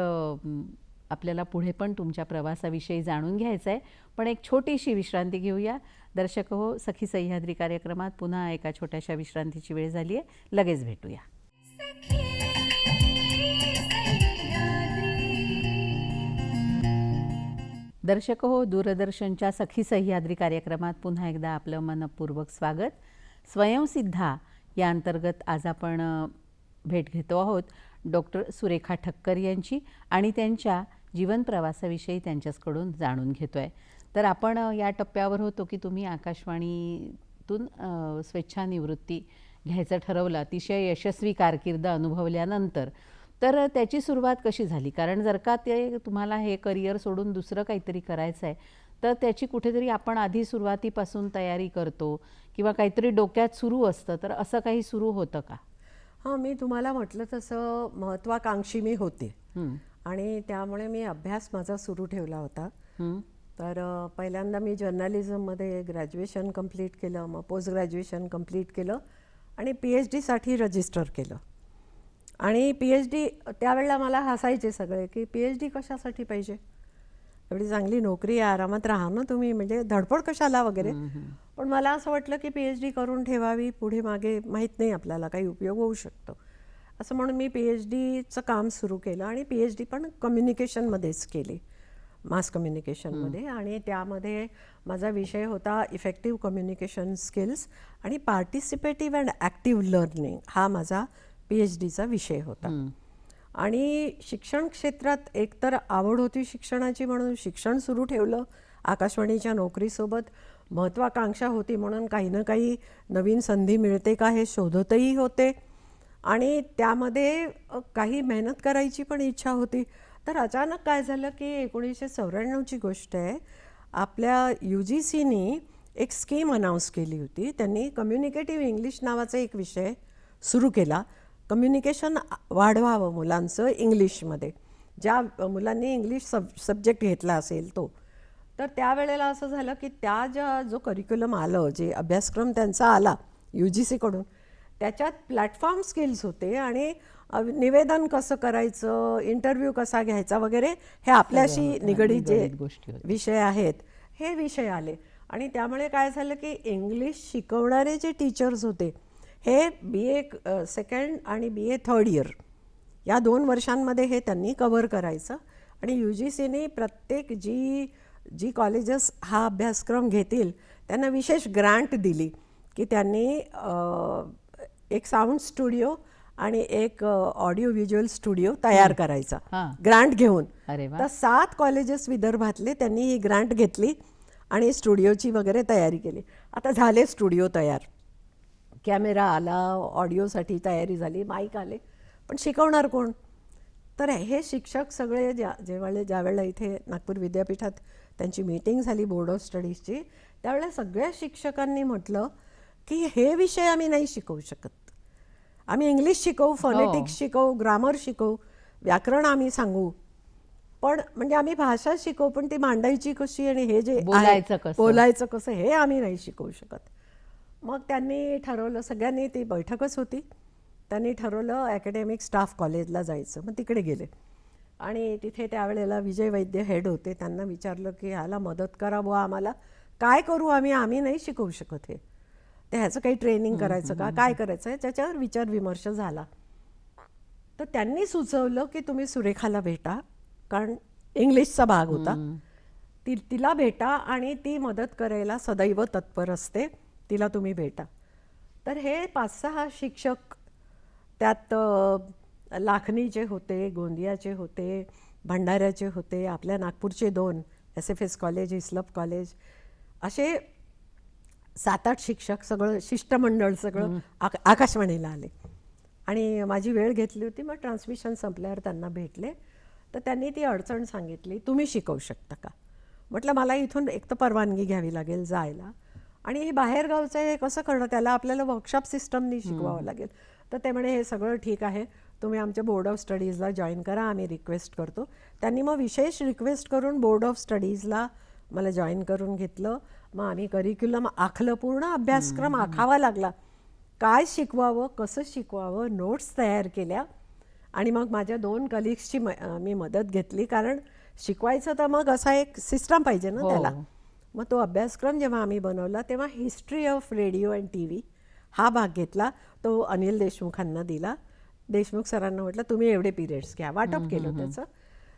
आपल्याला पुढे पण तुमच्या प्रवासाविषयी जाणून घ्यायचं आहे, पण एक छोटीशी विश्रांती घेऊया. दर्शक हो, सखी सह्याद्री कार्यक्रमात पुन्हा एका छोट्याशा विश्रांतीची वेळ झाली आहे. लगेच भेटूया. दर्शक हो, दूरदर्शनच्या सखी सह्याद्री कार्यक्रमात पुन्हा एकदा आपलं मनपूर्वक स्वागत. स्वयंसिद्धा या अंतर्गत आज आपण भेट घेतो आहोत डॉक्टर सुरेखा ठक्कर यांची, आणि त्यांच्या जीवन प्रवासाविषयी त्यांच्याकडून जाणून घेतो आहे. तर आपण या टप्प्यावर होतो की तुम्ही आकाशवाणीतून स्वेच्छानिवृत्ती घ्यायचं ठरवलं, अतिशय यशस्वी कारकीर्द अनुभवल्यानंतर. तर त्याची सुरुवात कशी झाली? कारण जर का ते तुम्हाला हे करिअर सोडून दुसरं काहीतरी करायचं आहे, तर त्याची कुठेतरी आपण आधी सुरुवातीपासून तयारी करतो किंवा काहीतरी डोक्यात सुरू असतं, तर असं काही सुरू होतं का? हां, मी तुम्हाला म्हटलं तसं महत्त्वाकांक्षी मी होते आणि त्यामुळे मी अभ्यास माझा सुरू ठेवला होता. तर पहिल्यांदा मी जर्नलिझममध्ये ग्रॅज्युएशन कंप्लीट केलं, मग पोस्ट ग्रॅज्युएशन कंप्लीट केलं आणि PhD साठी रजिस्टर केलं. आणि PhD त्यावेळेला मला हसायचे सगळे की PhD कशासाठी पाहिजे, एवढी चांगली नोकरी आहे, आरामात राहा ना तुम्ही, म्हणजे धडपड कशाला वगैरे. पण मला असं वाटलं की PhD करून ठेवावी, पुढे मागे माहीत नाही आपल्याला काही उपयोग होऊ शकतो, असं म्हणून मी PhDचं काम सुरू केलं. आणि PhD पण कम्युनिकेशनमध्येच केली, मास कम्युनिकेशनमध्ये. आणि त्यामध्ये माझा विषय होता इफेक्टिव्ह कम्युनिकेशन स्किल्स आणि पार्टिसिपेटिव्ह अँड ॲक्टिव्ह लर्निंग, हा माझा PhDचा विषय होता. आणि शिक्षण क्षेत्रात एकतर आवड होती शिक्षणाची म्हणून शिक्षण सुरू ठेवलं, आकाशवाणीच्या नोकरीसोबत महत्त्वाकांक्षा होती म्हणून काही ना काही नवीन संधी मिळते का हे शोधतही होते, आणि त्यामध्ये काही मेहनत करायची पण इच्छा होती. तर अचानक काय झालं की 1994ची गोष्ट आहे, आपल्या UGCनी एक स्कीम अनाऊन्स केली होती. त्यांनी कम्युनिकेटिव्ह इंग्लिश नावाचा एक विषय सुरू केला, कम्युनिकेशन वाढवावं मुलांचं इंग्लिशमध्ये, ज्या मुलांनी इंग्लिश सब्जेक्ट घेतला असेल तो, तर त्यावेळेला असं झालं की जो करिक्युलम आलं, जे अभ्यासक्रम त्यांचा आला UGCकडून, त्याच्यात प्लॅटफॉर्म स्किल्स होते आणि निवेदन कसं करायचं, इंटरव्ह्यू कसा घ्यायचा वगैरे, हे आपल्याशी निगडीत जे गोष्टी होत्या. विषय आहेत हे विषय आले. आणि त्यामुळे काय झालं की इंग्लिश शिकवणारे जे टीचर्स होते हे BA सेकंड आणि BA थर्ड इयर या 2 वर्षांमध्ये हे त्यांनी कव्हर करायचं. आणि UGCने प्रत्येक जी कॉलेजेस हा अभ्यासक्रम घेतील त्यांना विशेष ग्रँट दिली की त्यांनी एक साऊंड स्टुडिओ आणि एक ऑडिओ व्हिज्युअल स्टुडिओ तयार करायचा ग्रँट घेऊन. अरे वा. तर 7 कॉलेजेस विदर्भातले त्यांनी ही ग्रँट घेतली आणि स्टुडिओची वगैरे तयारी केली. आता झाले स्टुडिओ तयार, कॅमेरा आला, ऑडिओसाठी तयारी झाली, माईक आले, पण शिकवणार कोण? तर हे शिक्षक सगळे ज्यावेळेला इथे नागपूर विद्यापीठात त्यांची मीटिंग झाली बोर्ड ऑफ स्टडीजची, त्यावेळेला सगळ्या शिक्षकांनी म्हटलं की हे विषय आम्ही नाही शिकवू शकत. आम्ही इंग्लिश शिकवू, फोनेटिक्स शिकवू, ग्रामर शिकवू, व्याकरण आम्ही सांगू, पण म्हणजे आम्ही भाषा शिकवू, पण ती मांडायची कशी आणि हे जे बोलायचं कसं हे आम्ही नाही शिकवू शकत. मग त्यांनी ठरवलं, सगळ्यांनी, ती बैठकच होती, त्यांनी ठरवलं अकॅडमिक स्टाफ कॉलेजला जायचं. मग तिकडे गेले आणि तिथे त्यावेळेला विजय वैद्य हेड होते. त्यांना विचारलं की ह्याला मदत करा बुवा, आम्हाला काय करू, आम्ही नाही शिकवू शकत हे, तर ह्याचं काही ट्रेनिंग करायचं का, काय करायचं आहे, त्याच्यावर विचार विमर्श झाला. तर त्यांनी सुचवलं की तुम्ही सुरेखाला भेटा, कारण इंग्लिशचा भाग होता, तिला भेटा आणि ती मदत करायला सदैव तत्पर असते, तिला तुम्ही भेटा. तर हे 5-6 शिक्षक, त्यात लाखनीचे होते, गोंदियाचे होते, भंडाऱ्याचे होते, आपल्या नागपूरचे 2 SFS कॉलेज, इस्लप कॉलेज, असे 7-8 शिक्षक, सगळं शिष्टमंडळ सगळं आकाशवाणीला आले. आणि माझी वेळ घेतली होती, मग ट्रान्समिशन संपल्यावर त्यांना भेटले. तर त्यांनी ती अडचण सांगितली, तुम्ही शिकवू शकता का? म्हटलं मला इथून एक तर परवानगी घ्यावी लागेल जायला, आणि हे बाहेरगावचं हे कसं करणं, त्याला आपल्याला वर्कशॉप सिस्टमनी शिकवावं लागेल. तर ते म्हणे हे सगळं ठीक आहे, तुम्ही आमच्या बोर्ड ऑफ स्टडीजला जॉईन करा, आम्ही रिक्वेस्ट करतो. त्यांनी मग विशेष रिक्वेस्ट करून बोर्ड ऑफ स्टडीजला मला जॉईन करून घेतलं. मग आम्ही करिक्युलम आखलं, पूर्ण अभ्यासक्रम आखावा लागला, काय शिकवावं, कसं शिकवावं, नोट्स तयार केल्या. आणि मग माझ्या 2 कलिग्सची मी मदत घेतली, कारण शिकवायचं तर मग असा एक सिस्टम पाहिजे ना त्याला. मग तो अभ्यासक्रम जेव्हा आम्ही बनवला तेव्हा history of radio and TV हा भाग घेतला, तो अनिल देशमुखांना दिला. देशमुख सरांना म्हटलं तुम्ही एवढे पिरियड्स घ्या, वाटप केलं त्याचं.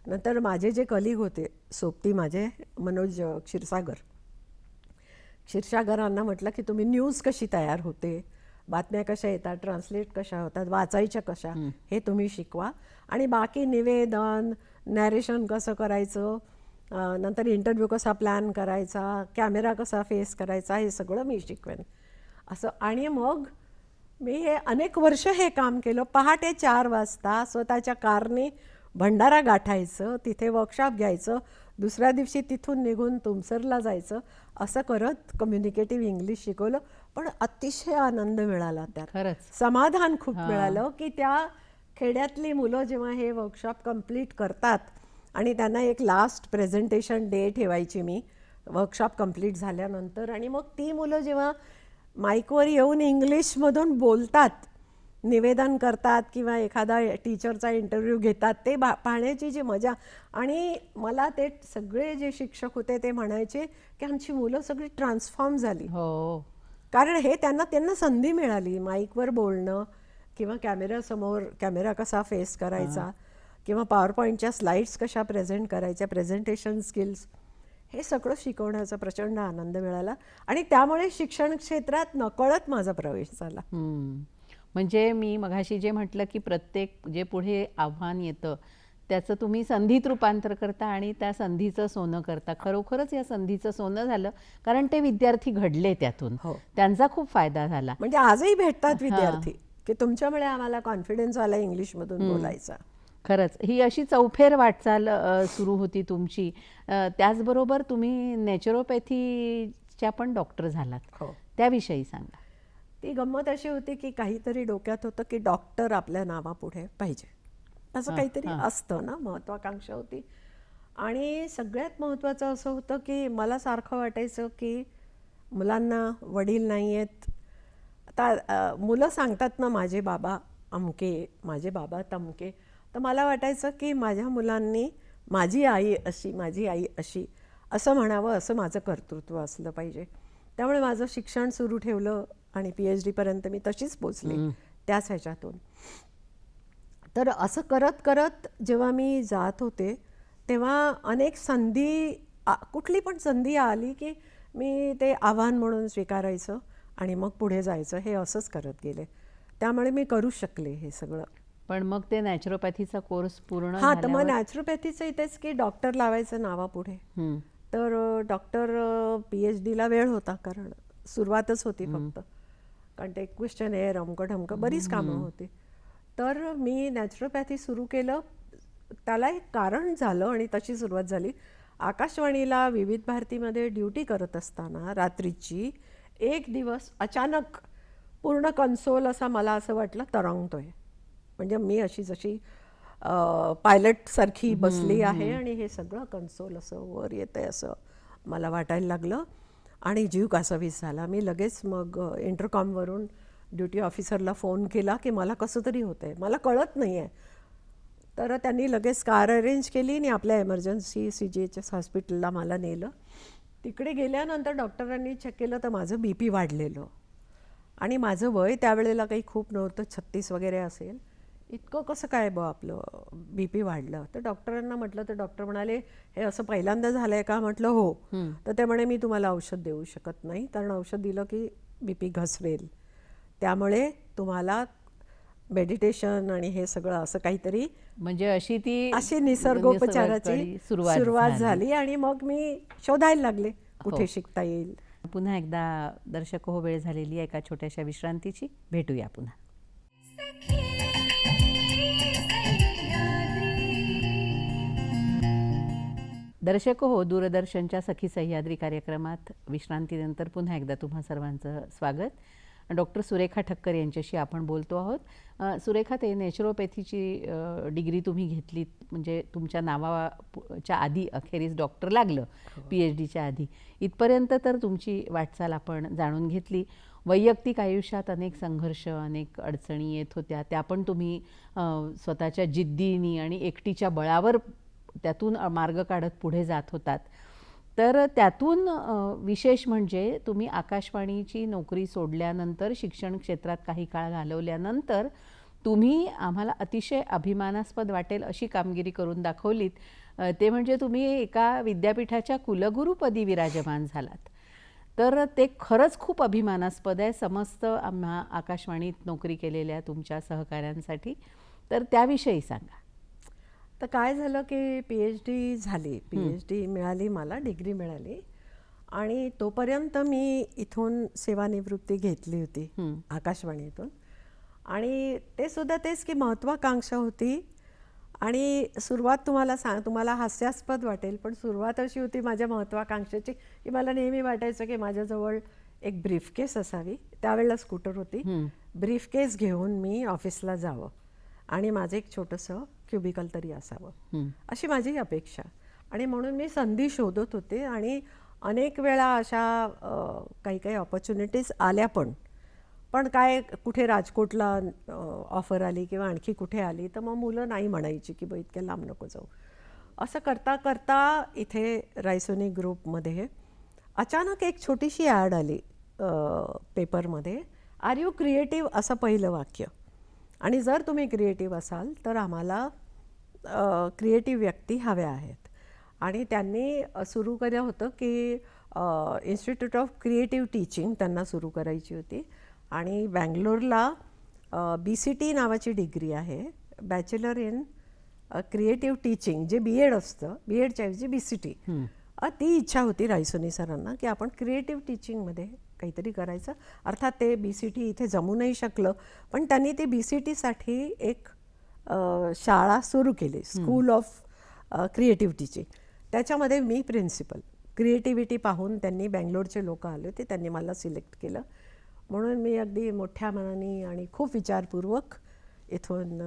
नंतर माझे जे कलिग होते सोबती, माझे मनोज क्षीरसागरांना म्हटलं की तुम्ही न्यूज कशी तयार होते, बातम्या कशा येतात, ट्रान्सलेट कशा होतात, वाचायच्या कशा, हे तुम्ही शिकवा. आणि बाकी निवेदन, नॅरेशन कसं करायचं, नंतर इंटरव्ह्यू कसा प्लॅन करायचा, कॅमेरा कसा फेस करायचा, हे सगळं मी शिकवेन असं. आणि मग मी हे अनेक वर्ष हे काम केलं. पहाटे 4 वाजता स्वतःच्या कारने भंडारा गाठायचं, तिथे वर्कशॉप घ्यायचं, दुसऱ्या दिवशी तिथून निघून तुमसरला जायचं, असं करत कम्युनिकेटिव्ह इंग्लिश शिकवलं. पण अतिशय आनंद मिळाला त्यात, खरंच समाधान खूप मिळालं की त्या खेड्यातली मुलं जेव्हा हे वर्कशॉप कंप्लीट करतात आणि त्यांना एक लास्ट प्रेझेंटेशन डे ठेवायची मी वर्कशॉप कंप्लीट झाल्यानंतर, आणि मग ती मुलं जेव्हा माईकवर येऊन इंग्लिशमधून बोलतात, निवेदन करतात किंवा एखादा टीचरचा इंटरव्ह्यू घेतात, ते पाहण्याची जी मजा. आणि मला ते सगळे जे शिक्षक होते ते म्हणायचे की आमची मुलं सगळी ट्रान्सफॉर्म झाली. हो, कारण हे त्यांना संधी मिळाली माईकवर बोलणं, किंवा कॅमेऱ्यासमोर कॅमेरा कसा फेस करायचा, किंवा पॉवर पॉईंटच्या स्लाइड्स कशा प्रेझेंट करायच्या, प्रेझेंटेशन स्किल्स, हे सगळं शिकवण्याचा प्रचंड आनंद मिळाला. आणि त्यामुळे शिक्षण क्षेत्रात नकळत माझा प्रवेश झाला. म्हणजे मी मघाशी जे म्हटलं की प्रत्येक जे पुढे आव्हान येतं त्याचं तुम्ही संधीत रूपांतर करता आणि त्या संधीचं सोनं करता. खरोखरच या संधीचं सोनं झालं, कारण ते विद्यार्थी घडले त्यातून, त्यांचा खूप फायदा झाला. म्हणजे आजही भेटतात विद्यार्थी की तुमच्यामुळे आम्हाला कॉन्फिडन्स आला इंग्लिशमधून बोलायचा. खरंच ही अशी चौफेर वाटचाल सुरू होती तुमची. त्याचबरोबर तुम्ही नॅचरोपॅथीच्या पण डॉक्टर झालात, त्याविषयी सांगा. ती गंमत अशी होती की काहीतरी डोक्यात होतं की डॉक्टर आपल्या नावापुढे पाहिजे, असं काहीतरी असतं ना, महत्त्वाकांक्षा होती. आणि सगळ्यात महत्त्वाचं असं होतं की मला सारखं वाटायचं की मुलांना वडील नाही आहेत. आता मुलं सांगतात ना, माझे बाबा अमके, माझे बाबा तमके, तर मला वाटायचं की माझ्या मुलांनी माझी आई अशी, माझी आई अशी असं म्हणावं, असं माझं कर्तृत्व असलं पाहिजे. त्यामुळे माझं शिक्षण सुरू ठेवलं आणि PhD पर्यंत मी तशीच पोचले त्याच ह्याच्यातून. तर असं करत करत जेव्हा मी जात होते तेव्हा अनेक संधी, कुठली पण संधी आली की मी ते आव्हान म्हणून स्वीकारायचं आणि मग पुढे जायचं, हे असंच करत गेले. त्यामुळे मी करू शकले हे सगळं. पण मग ते नॅचरोपॅथीचा कोर्स पूर्ण हां, तर मग झाल्यावर नॅचरोपॅथीचं इथेच की डॉक्टर लावायचं नावापुढे. हं. तर डॉक्टर PhDला वेळ होता, कारण सुरुवातच होती फक्त, कारण ते क्वेश्चनेअर अमकं ढमकं बरीच कामं होती. तर मी नॅचरोपॅथी सुरू केलं. त्याला एक कारण झालं आणि तशी सुरुवात झाली. आकाशवाणीला विविध भारतीमध्ये ड्युटी करत असताना रात्रीची एक दिवस अचानक पूर्ण कन्सोल असा मला असं वाटलं तरंगतोय. म्हणजे मी अशी जशी पायलटसारखी बसली आहे आणि हे सगळं कन्सोल असं वर येतंय असं मला वाटायला लागलं आणि जीव कासावीस झाला. मी लगेच मग इंटरकॉमवरून ड्युटी ऑफिसरला फोन केला की मला कसं तरी होतंय, मला कळत नाही आहे. तर त्यांनी लगेच कार अरेंज केली आणि आपल्या एमर्जन्सी CGHS हॉस्पिटलला मला नेलं. तिकडे गेल्यानंतर डॉक्टरांनी चेक केलं तर माझं BP वाढलेलं आणि माझं वय त्यावेळेला काही खूप नव्हतं, 36 वगैरे असेल. इतकं कसं काय आपलं BP वाढलं? तर डॉक्टरांना म्हटलं, तर डॉक्टर म्हणाले, हे असं पहिल्यांदा झालंय का? म्हटलं हो. तर ते म्हणे, मी तुम्हाला औषध देऊ शकत नाही, कारण औषध दिलं की BP घसरेल. त्यामुळे तुम्हाला मेडिटेशन आणि हे सगळं असं काहीतरी, म्हणजे अशी निसर्गोपचाराची सुरुवात झाली आणि मग मी शोधायला लागले कुठे शिकता येईल. पुन्हा एकदा दर्शक हो, वेळ झालेली आहे एका छोट्याशा विश्रांतीची. भेटूया पुन्हा. दर्शक हो, दूरदर्शनच्या सखी सह्याद्री कार्यक्रमात विश्रांतीनंतर पुन्हा एकदा तुम्हा सर्वांचं स्वागत. डॉक्टर सुरेखा ठक्कर यांच्याशी आपण बोलतो आहोत. सुरेखा, ते नॅचरोपॅथीची डिग्री तुम्ही घेतलीत, म्हणजे तुमच्या नावाच्या आधी अखेरीस डॉक्टर लागलं, PhDच्या आधी. इथपर्यंत तर तुमची वाटचाल आपण जाणून घेतली. वैयक्तिक आयुष्यात अनेक संघर्ष, अनेक अडचणी येत होत्या, त्या पण तुम्ही स्वतःच्या जिद्दीने आणि एकटीच्या बळावर त्यातून मार्ग काढत पुढे जात होतात. तर त्यातून विशेष म्हणजे तुम्ही आकाशवाणीची नोकरी सोडल्यानंतर, शिक्षण क्षेत्रात काही काळ घालवल्यानंतर तुम्ही आम्हाला अतिशय अभिमानास्पद वाटेल अशी कामगिरी करून दाखवलीत. ते म्हणजे तुम्ही एका विद्यापीठाच्या कुलगुरूपदी विराजमान झालात. तर ते खरंच खूप अभिमानास्पद आहे समस्त आम्हा आकाशवाणीत नोकरी केलेल्या तुमच्या सहकाऱ्यांसाठी. तर त्याविषयी सांगा. तर काय झालं की PhD झाली, PhD मिळाली, मला डिग्री मिळाली आणि तोपर्यंत मी इथून सेवानिवृत्ती घेतली होती आकाशवाणीतून. आणि ते सुद्धा तेच की महत्त्वाकांक्षा होती. आणि सुरुवात तुम्हाला हास्यास्पद वाटेल, पण सुरुवात अशी होती माझ्या महत्त्वाकांक्षेची की मला नेहमी वाटायचं की माझ्याजवळ एक ब्रीफकेस असावी. त्यावेळेला स्कूटर होती. ब्रीफकेस घेऊन मी ऑफिसला जावं आणि माझं एक छोटंसं क्युबिकल तरी असावं, अशी माझी अपेक्षा. आणि म्हणून मी संधी शोधत होते आणि अनेक वेळा अशा काही काही ऑपॉर्च्युनिटीज आल्या पण काय, कुठे राजकोटला ऑफर आली किंवा आणखी कुठे आली तर मग मुलं नाही म्हणायची की बा इतक्या लांब नको जाऊ. असं करता करता इथे रायसोनी ग्रुपमध्ये अचानक एक छोटीशी ॲड आली पेपरमध्ये, आर यू क्रिएटिव्ह, असं पहिलं वाक्य. आणि जर तुम्ही क्रिएटिव्ह असाल तर आम्हाला क्रिएटिव्ह व्यक्ती हव्या आहेत. आणि त्यांनी सुरू केलं होतं की इन्स्टिट्यूट ऑफ क्रिएटिव्ह टीचिंग त्यांना सुरू करायची होती. आणि बँगलोरला BCT नावाची डिग्री आहे, बॅचलर इन क्रिएटिव्ह टीचिंग, जे BEd असतं, BEdच्या ऐवजी BCT. ती इच्छा होती रायसोनी सरांना की आपण क्रिएटिव्ह टीचिंगमध्ये काहीतरी करायचं. अर्थात ते BCT इथे जमू नाही शकलं, पण त्यांनी ते BCTसाठी एक शाळा सुरू केली, स्कूल ऑफ क्रिएटिव्ह टीचिंग. त्याच्यामध्ये मी प्रिन्सिपल. क्रिएटिव्हिटी पाहून त्यांनी, बँगलोरचे लोक आले होते, त्यांनी मला सिलेक्ट केलं. म्हणून मी अगदी मोठ्या मनाने आणि खूप विचारपूर्वक इथून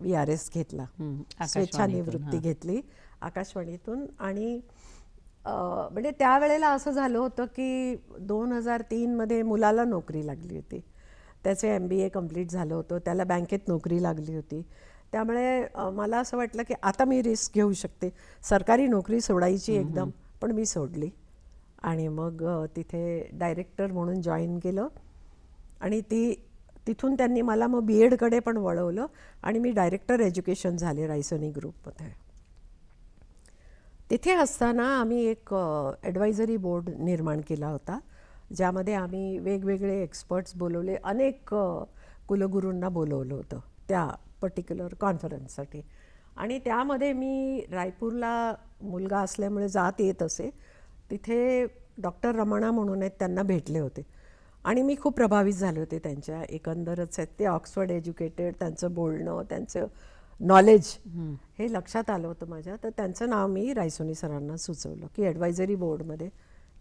VRS घेतला, स्वेच्छानिवृत्ती घेतली आकाशवाणीतून. आणि म्हणजे त्यावेळेला असं झालं होतं की 2003 मध्ये मुलाला नोकरी लागली होती. त्याचे MBA कंप्लीट झालं होतं, त्याला बँकेत नोकरी लागली होती. त्यामुळे मला असं वाटलं की आता मी रिस्क घेऊ शकते, सरकारी नोकरी सोडायची एकदम. पण मी सोडली आणि मग तिथे डायरेक्टर म्हणून जॉईन केलं. आणि तिथून त्यांनी मला मग BEdकडे पण वळवलं आणि मी डायरेक्टर एज्युकेशन झाले रायसोनी ग्रुपमध्ये. तिथे असताना आम्ही एक ॲडवायझरी बोर्ड निर्माण केला होता, ज्यामध्ये आम्ही वेगवेगळे एक्सपर्ट्स बोलवले, अनेक कुलगुरूंना बोलवलं होतं त्या पर्टिक्युलर कॉन्फरन्ससाठी. आणि त्यामध्ये मी रायपूरला मुलगा असल्यामुळे जात येत असे, तिथे डॉक्टर रमणा म्हणून आहेत, त्यांना भेटले होते आणि मी खूप प्रभावित झाले होते त्यांच्या एकंदरच आहेत. ते ऑक्सफर्ड एज्युकेटेड, त्यांचं बोलणं, त्यांचं नॉलेज हे लक्षात आलं होतं माझ्या. तर त्यांचं नाव मी रायसोनी सरांना सुचवलं की ॲडवायझरी बोर्डमध्ये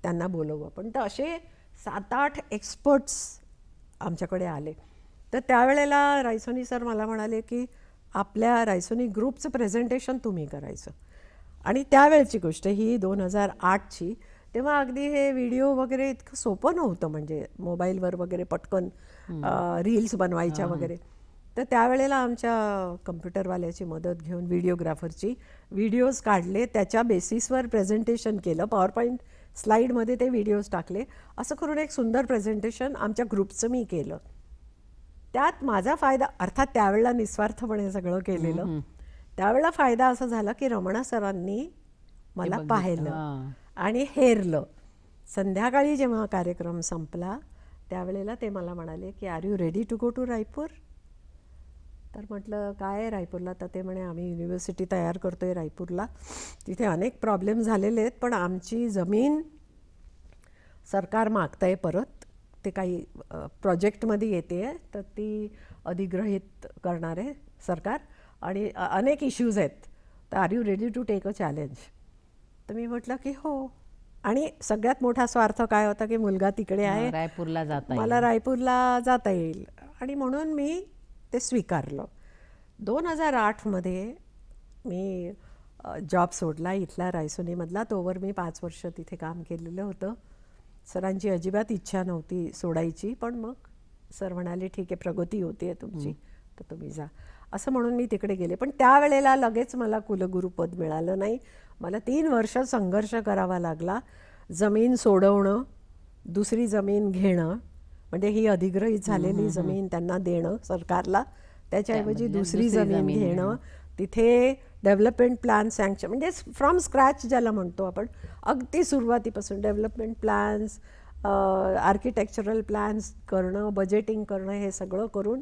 त्यांना बोलवू आपण. तर असे 7-8 एक्सपर्ट्स आमच्याकडे आले. तर त्यावेळेला रायसोनी सर मला म्हणाले की आपल्या रायसोनी ग्रुपचं प्रेझेंटेशन तुम्ही करायचं. आणि त्यावेळची गोष्ट ही 2008ची. तेव्हा अगदी हे व्हिडिओ वगैरे इतकं सोपं नव्हतं, म्हणजे मोबाईलवर वगैरे पटकन रील्स बनवायच्या वगैरे. तर त्यावेळेला आमच्या कम्प्युटरवाल्याची मदत घेऊन व्हिडिओग्राफरची व्हिडिओज काढले, त्याच्या बेसिसवर प्रेझेंटेशन केलं, पॉवरपॉईंट स्लाईडमध्ये ते व्हिडिओज टाकले. असं करून एक सुंदर प्रेझेंटेशन आमच्या ग्रुपचं मी केलं. त्यात माझा फायदा, अर्थात त्यावेळेला निस्वार्थपणे सगळं केलेलं, त्यावेळेला फायदा असा झाला की रमणा सरांनी मला पाहिलं आणि हेरलं. संध्याकाळी जेव्हा कार्यक्रम संपला त्यावेळेला ते मला म्हणाले की are you ready to go to Raipur. तर म्हटलं काय आहे रायपूरला. तर ते म्हणे आम्ही युनिव्हर्सिटी तयार करतो आहे रायपूरला, तिथे अनेक प्रॉब्लेम झालेले आहेत, पण आमची जमीन सरकार मागतं आहे परत, ते काही प्रोजेक्टमध्ये येते आहे, तर ती अधिग्रहित करणार आहे सरकार आणि अनेक इश्यूज आहेत, तर are you ready to take a challenge. तर मी म्हटलं की हो. आणि सगळ्यात मोठा स्वार्थ काय होता की मुलगा तिकडे आहे, रायपूरला जाता मला रायपूरला जाता येईल, आणि म्हणून मी ते स्वीकारलं. 2008मध्ये मी जॉब सोडला इथला रायसोनीमधला. तोवर मी 5 वर्ष तिथे काम केलेलं होतं. सरांची अजिबात इच्छा नव्हती सोडायची, पण मग सर म्हणाले ठीक आहे, प्रगती होती आहे तुमची, तर तुम्ही जा, असं म्हणून मी तिकडे गेले. पण त्यावेळेला लगेच मला कुलगुरुपद मिळालं नाही. मला 3 वर्ष संघर्ष करावा लागला. जमीन सोडवणं, दुसरी जमीन घेणं, म्हणजे ही अधिग्रहित झालेली जमीन त्यांना देणं सरकारला, त्याच्याऐवजी दुसरी जमीन घेणं, तिथे डेव्हलपमेंट प्लॅन सँक्शन, म्हणजे फ्रॉम स्क्रॅच ज्याला म्हणतो आपण, अगदी सुरुवातीपासून डेव्हलपमेंट प्लॅन्स, आर्किटेक्चरल प्लॅन्स करणं, बजेटिंग करणं, हे सगळं करून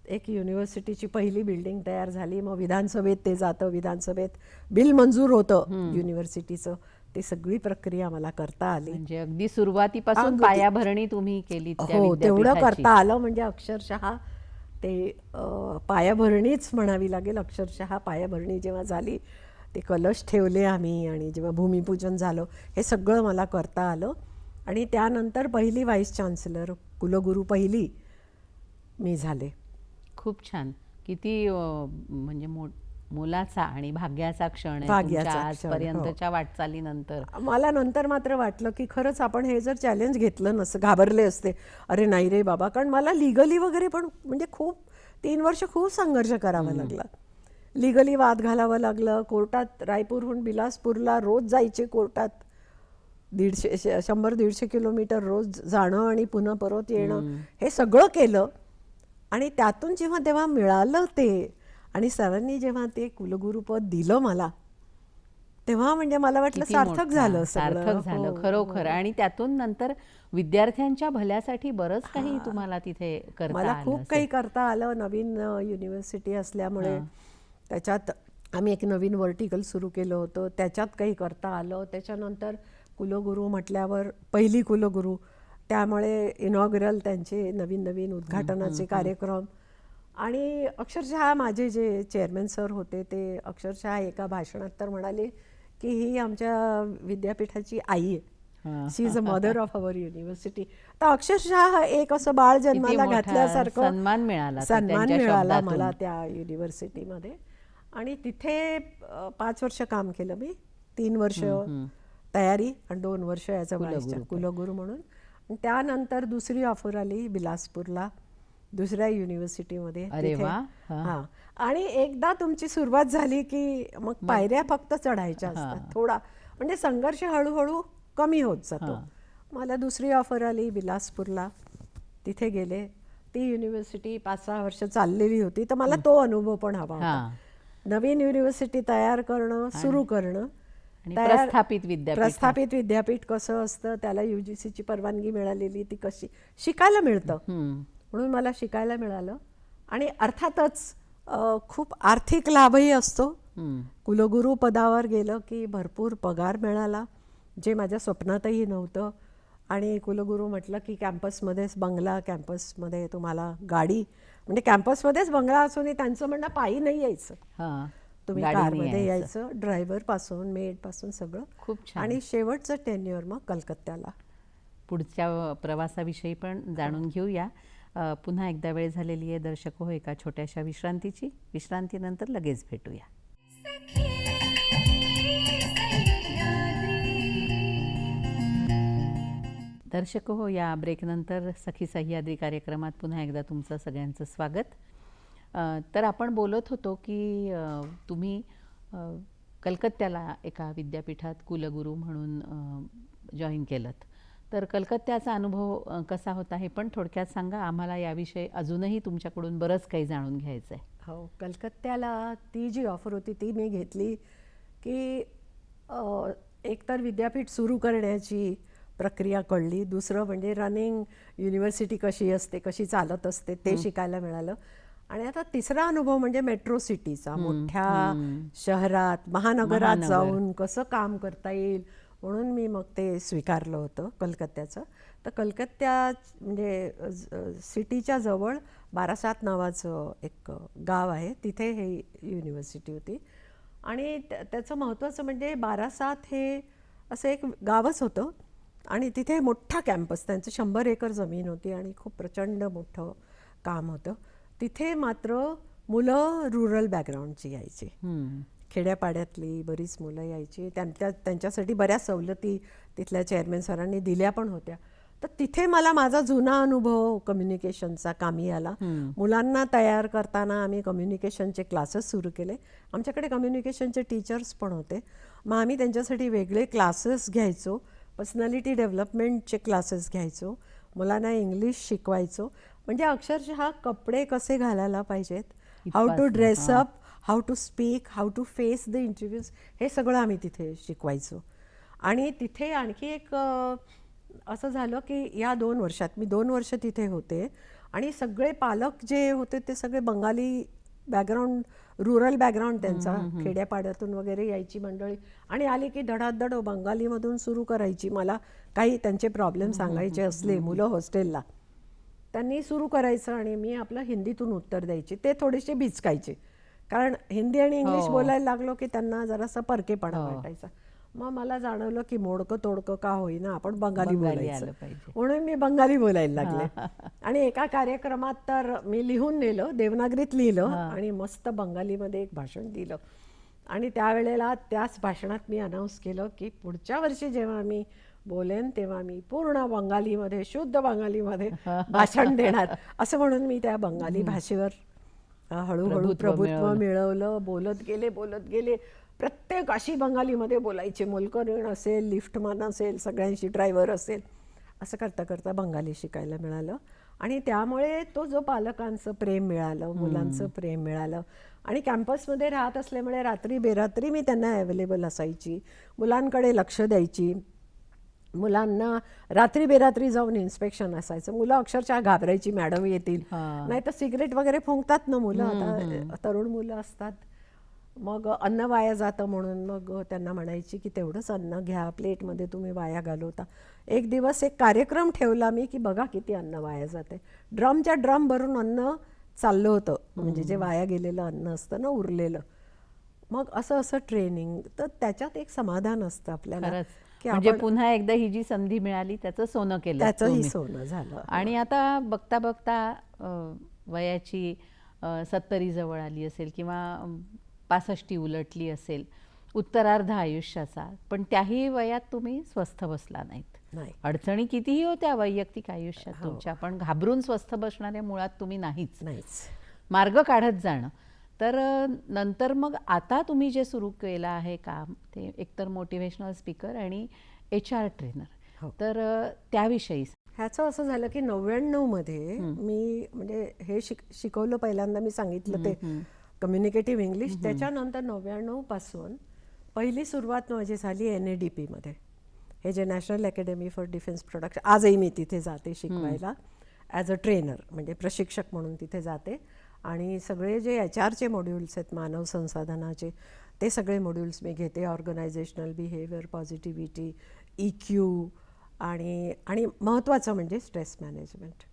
एक युनिव्हर्सिटीची पहिली बिल्डिंग तयार झाली. मग विधानसभेत ते जातं, विधानसभेत बिल मंजूर होतं युनिव्हर्सिटीचं. ती सगळी प्रक्रिया मला करता आली. म्हणजे अगदी सुरुवातीपासून पायाभरणी तुम्ही केली. हो, तेवढं करता आलं. म्हणजे अक्षरशः ते पायाभरणीच म्हणावी लागेल. अक्षरशः पायाभरणी जेव्हा झाली, ते कलश ठेवले आम्ही, आणि जेव्हा भूमिपूजन झालं, हे सगळं मला करता आलं. आणि त्यानंतर पहिली व्हाईस चान्सलर, कुलगुरू पहिली मी झाले. खूप छान. किती म्हणजे मोलाचा आणि भाग्याचा क्षण आहे तुमच्या आजपर्यंतच्या वाटचालीनंतर. मला नंतर मात्र वाटलं की खरंच आपण हे जर चॅलेंज घेतलं नसतं, घाबरले असते, अरे नाही रे बाबा, कारण मला लिगली वगैरे पण म्हणजे खूप 3 वर्ष खूप संघर्ष करावा लागला. लिगली वाद घालावं लागलं कोर्टात. रायपूरहून बिलासपूरला रोज जायचे कोर्टात, 100-150 किलोमीटर रोज जाणं आणि पुन्हा परत येणं, हे सगळं केलं. आणि त्यातून जेव्हा तेव्हा मिळालं ते, आणि सरांनी जेव्हा ते कुलगुरुपद दिलं मला, तेव्हा म्हणजे मला वाटलं सार्थक झालं, सार्थक झालं खरोखर. आणि त्यातून नंतर विद्यार्थ्यांच्या भल्यासाठी बरंच काही तुम्हाला तिथे करता मला आलं. खूप काही करता आलं. नवीन युनिव्हर्सिटी असल्यामुळे त्याच्यात आम्ही एक नवीन वर्टिकल सुरू केलं होतं, त्याच्यात काही करता आलं. त्याच्यानंतर कुलगुरू म्हटल्यावर पहिली कुलगुरू, त्यामुळे इनॉग्रल त्यांचे नवीन उद्घाटनाचे कार्यक्रम. आणि अक्षरशः माझे जे चेअरमॅन सर होते ते अक्षरशः एका भाषणात तर म्हणाले की ही आमच्या विद्यापीठाची आई आहे. She is a mother of our university. तर अक्षरशः एक असं बाळ जन्माला मोठा घातल्यासारखं सन्मान मिळाला तो सन्मान त्यांच्या मिळाला शब्दातून. मला त्या युनिव्हर्सिटीमध्ये. आणि तिथे 5 वर्ष काम केलं मी. 3 वर्ष तयारी आणि 2 वर्ष ॲज अ कुलगुरू म्हणून. आणि त्यानंतर दुसरी ऑफर आली बिलासपूरला दुसऱ्या युनिव्हर्सिटीमध्ये. अरे तिथे वा. हां. आणि एकदा तुमची सुरुवात झाली की मग पायऱ्या फक्त चढायच्या असतात. थोडा म्हणजे संघर्ष हळूहळू कमी होत जातो. मला दुसरी ऑफर आली बिलासपूरला. तिथे गेले. ती युनिव्हर्सिटी 5-6 वर्ष चाललेली होती. तर मला तो अनुभव पण हवा होता. नवीन युनिव्हर्सिटी तयार करणं, सुरू करणं. आणि प्रस्थापित विद्यापीठ कसं असतं, त्याला UGCची परवानगी मिळालेली, ती कशी शिकायला मिळतं. म्हणून मला शिकायला मिळालं. आणि अर्थातच खूप आर्थिक लाभही असतो. कुलगुरू पदावर गेलं की भरपूर पगार मिळाला, जे माझ्या स्वप्नातही नव्हतं. आणि कुलगुरू म्हटलं की कॅम्पसमध्येच बंगला, कॅम्पसमध्ये तुम्हाला गाडी, म्हणजे कॅम्पसमध्येच बंगला असूनही त्यांचं म्हणणं पायी नाही यायचं, तुम्ही कारमध्ये यायचं. ड्रायव्हर पासून मेड पासून सगळं खूप छान. आणि शेवटचं टेन्युअर मग कलकत्त्याला. पुढच्या प्रवासाविषयी पण जाणून घेऊया. पुन्हा एकदा वेळ झालेली आहे दर्शक हो एका छोट्याशा विश्रांतीची. विश्रांतीनंतर लगेच भेटूया. दर्शक हो, या ब्रेकनंतर सखी सह्याद्री कार्यक्रमात पुन्हा एकदा तुमचं सगळ्यांचं स्वागत. तर आपण बोलत होतो की तुम्ही कलकत्त्याला एका विद्यापीठात कुलगुरू म्हणून जॉईन केलंत. तर कलकत्त्याचा अनुभव कसा होता हे पण थोडक्यात सांगा आम्हाला. याविषयी अजूनही तुमच्याकडून बरंच काही जाणून घ्यायचं आहे. हो, कलकत्त्याला ती जी ऑफर होती ती मी घेतली की एकतर विद्यापीठ सुरू करण्याची प्रक्रिया कळली, दुसरं म्हणजे रनिंग युनिव्हर्सिटी कशी असते, कशी चालत असते ते शिकायला मिळालं. आणि आता तिसरा अनुभव म्हणजे मेट्रो सिटीचा, मोठ्या शहरात महानगरात जाऊन कसं काम करता येईल, म्हणून मी मग ते स्वीकारलं होतं कलकत्त्याचं. तर कलकत्त्या म्हणजे सिटीच्या जवळ बारासात नावाचं एक गाव आहे, तिथे हे युनिव्हर्सिटी होती. आणि त्याचं महत्त्वाचं म्हणजे बारासात हे असं एक गावच होतं आणि तिथे मोठा कॅम्पस, त्यांचं 100 एकर जमीन होती आणि खूप प्रचंड मोठं काम होतं. तिथे मात्र मुलं रुरल बॅकग्राऊंडची यायची, खेड्यापाड्यातली बरीच मुलं यायची. त्यांच्यासाठी बऱ्याच सवलती तिथल्या चेअरमॅन सरांनी दिल्या पण होत्या. तर तिथे मला माझा जुना अनुभव कम्युनिकेशनचा कामी आला. मुलांना तयार करताना आम्ही कम्युनिकेशनचे क्लासेस सुरू केले. आमच्याकडे कम्युनिकेशनचे टीचर्स पण होते. मग आम्ही त्यांच्यासाठी वेगळे क्लासेस घ्यायचो, पर्सनॅलिटी डेव्हलपमेंटचे क्लासेस घ्यायचो, मुलांना इंग्लिश शिकवायचो. म्हणजे अक्षरशः कपडे कसे घालायला पाहिजेत, how to dress up, how to speak, how to face the interviews, हे सगळं आम्ही तिथे शिकवायचो. आणि तिथे आणखी एक असं झालं की या 2 वर्षात मी 2 वर्ष तिथे होते आणि सगळे पालक जे होते ते सगळे बंगाली बॅकग्राऊंड, रुरल बॅकग्राऊंड त्यांचा, खेड्यापाड्यातून वगैरे यायची मंडळी. आणि आली की धडाधड बंगालीमधून सुरू करायची. मला काही त्यांचे प्रॉब्लेम सांगायचे असले, मुलं हॉस्टेलला, त्यांनी सुरू करायचं आणि मी आपलं हिंदीतून उत्तर द्यायची. ते थोडेसे भिचकायचे, कारण हिंदी आणि इंग्लिश बोलायला लागलो की त्यांना जरासा परकेपणा वाटायचा. मग मला जाणवलं की मोडकं तोडकं का होईना आपण बंगाली बोलायचं, म्हणून मी बंगाली बोलायला लागले. आणि एका कार्यक्रमात तर मी लिहून नेलं, देवनागरीत लिहिलं आणि मस्त बंगालीमध्ये एक भाषण दिलं. आणि त्यावेळेला त्याच भाषणात मी अनाऊन्स केलं की पुढच्या वर्षी जेव्हा मी बोलेन तेव्हा मी पूर्ण बंगालीमध्ये, शुद्ध बंगालीमध्ये भाषण देणार, असं म्हणून मी त्या बंगाली भाषेवर हळूहळू प्रभुत्व मिळवलं. बोलत गेले. प्रत्येक अशी बंगालीमध्ये बोलायचे, मोलकरीण असेल, लिफ्टमन असेल, सगळ्यांशी ड्रायव्हर असेल, असं करता करता बंगाली शिकायला मिळालं. आणि त्यामुळे तो जो पालकांचं प्रेम मिळालं, मुलांचं प्रेम मिळालं. आणि कॅम्पसमध्ये राहत असल्यामुळे रात्री बेरात्री मी त्यांना अवेलेबल असायची, मुलांकडे लक्ष द्यायची. मुलांना रात्री बेरात्री जाऊन इन्स्पेक्शन असायचं. मुलं अक्षरशः घाबरायची, मॅडम येतील, नाही तर सिगरेट वगैरे फुंकतात ना मुलं, आता तरुण मुलं असतात. मग अन्न वाया जातं म्हणून मग त्यांना म्हणायची की तेवढंच अन्न घ्या, प्लेटमध्ये तुम्ही वाया घालवता. एक दिवस एक कार्यक्रम ठेवला मी की बघा किती अन्न वाया जाते. ड्रमच्या ड्रम भरून अन्न चाललं होतं, म्हणजे जे वाया गेलेलं अन्न असतं ना, उरलेलं. मग असं ट्रेनिंग, तर त्याच्यात एक समाधान असतं आपल्याला की म्हणजे आपण पुन्हा एकदा ही जी संधी मिळाली त्याचं सोनं केलं त्याचंही तुम्ही. सोनं झालं. आणि आता बघता बघता वयाची 70 जवळ आली असेल किंवा 65 उलटली असेल, उत्तरार्ध आयुष्याचा, पण त्याही वयात तुम्ही स्वस्थ बसला नाहीत. नाही. अडचणी कितीही होत्या वैयक्तिक आयुष्यात हो. तुमच्या, पण घाबरून स्वस्थ बसणारे मुळात तुम्ही नाहीच. नाहीच. मार्ग काढत जाणं. तर नंतर मग आता तुम्ही जे सुरू केलं आहे काम, ते एकतर मोटिवेशनल स्पीकर आणि HR ट्रेनर. हो. तर त्याविषयी ह्याचं असं झालं की 99 मध्ये मी म्हणजे हे शिकवलं पहिल्यांदा, मी सांगितलं ते कम्युनिकेटिव्ह इंग्लिश. त्याच्यानंतर 99 पासून पहिली सुरुवात माझी झाली NADP मध्ये, हे जे national academy for defence production. आजही मी तिथे जाते शिकवायला ॲज अ ट्रेनर, म्हणजे प्रशिक्षक म्हणून तिथे जाते. आणि सगळे जे HRचे मॉड्यूल्स आहेत, मानव संसाधनाचे, ते सगळे मॉड्यूल्स मी घेते. ऑर्गनायझेशनल बिहेवियर, पॉझिटिव्हिटी, EQ आणि महत्त्वाचं म्हणजे स्ट्रेस मॅनेजमेंट.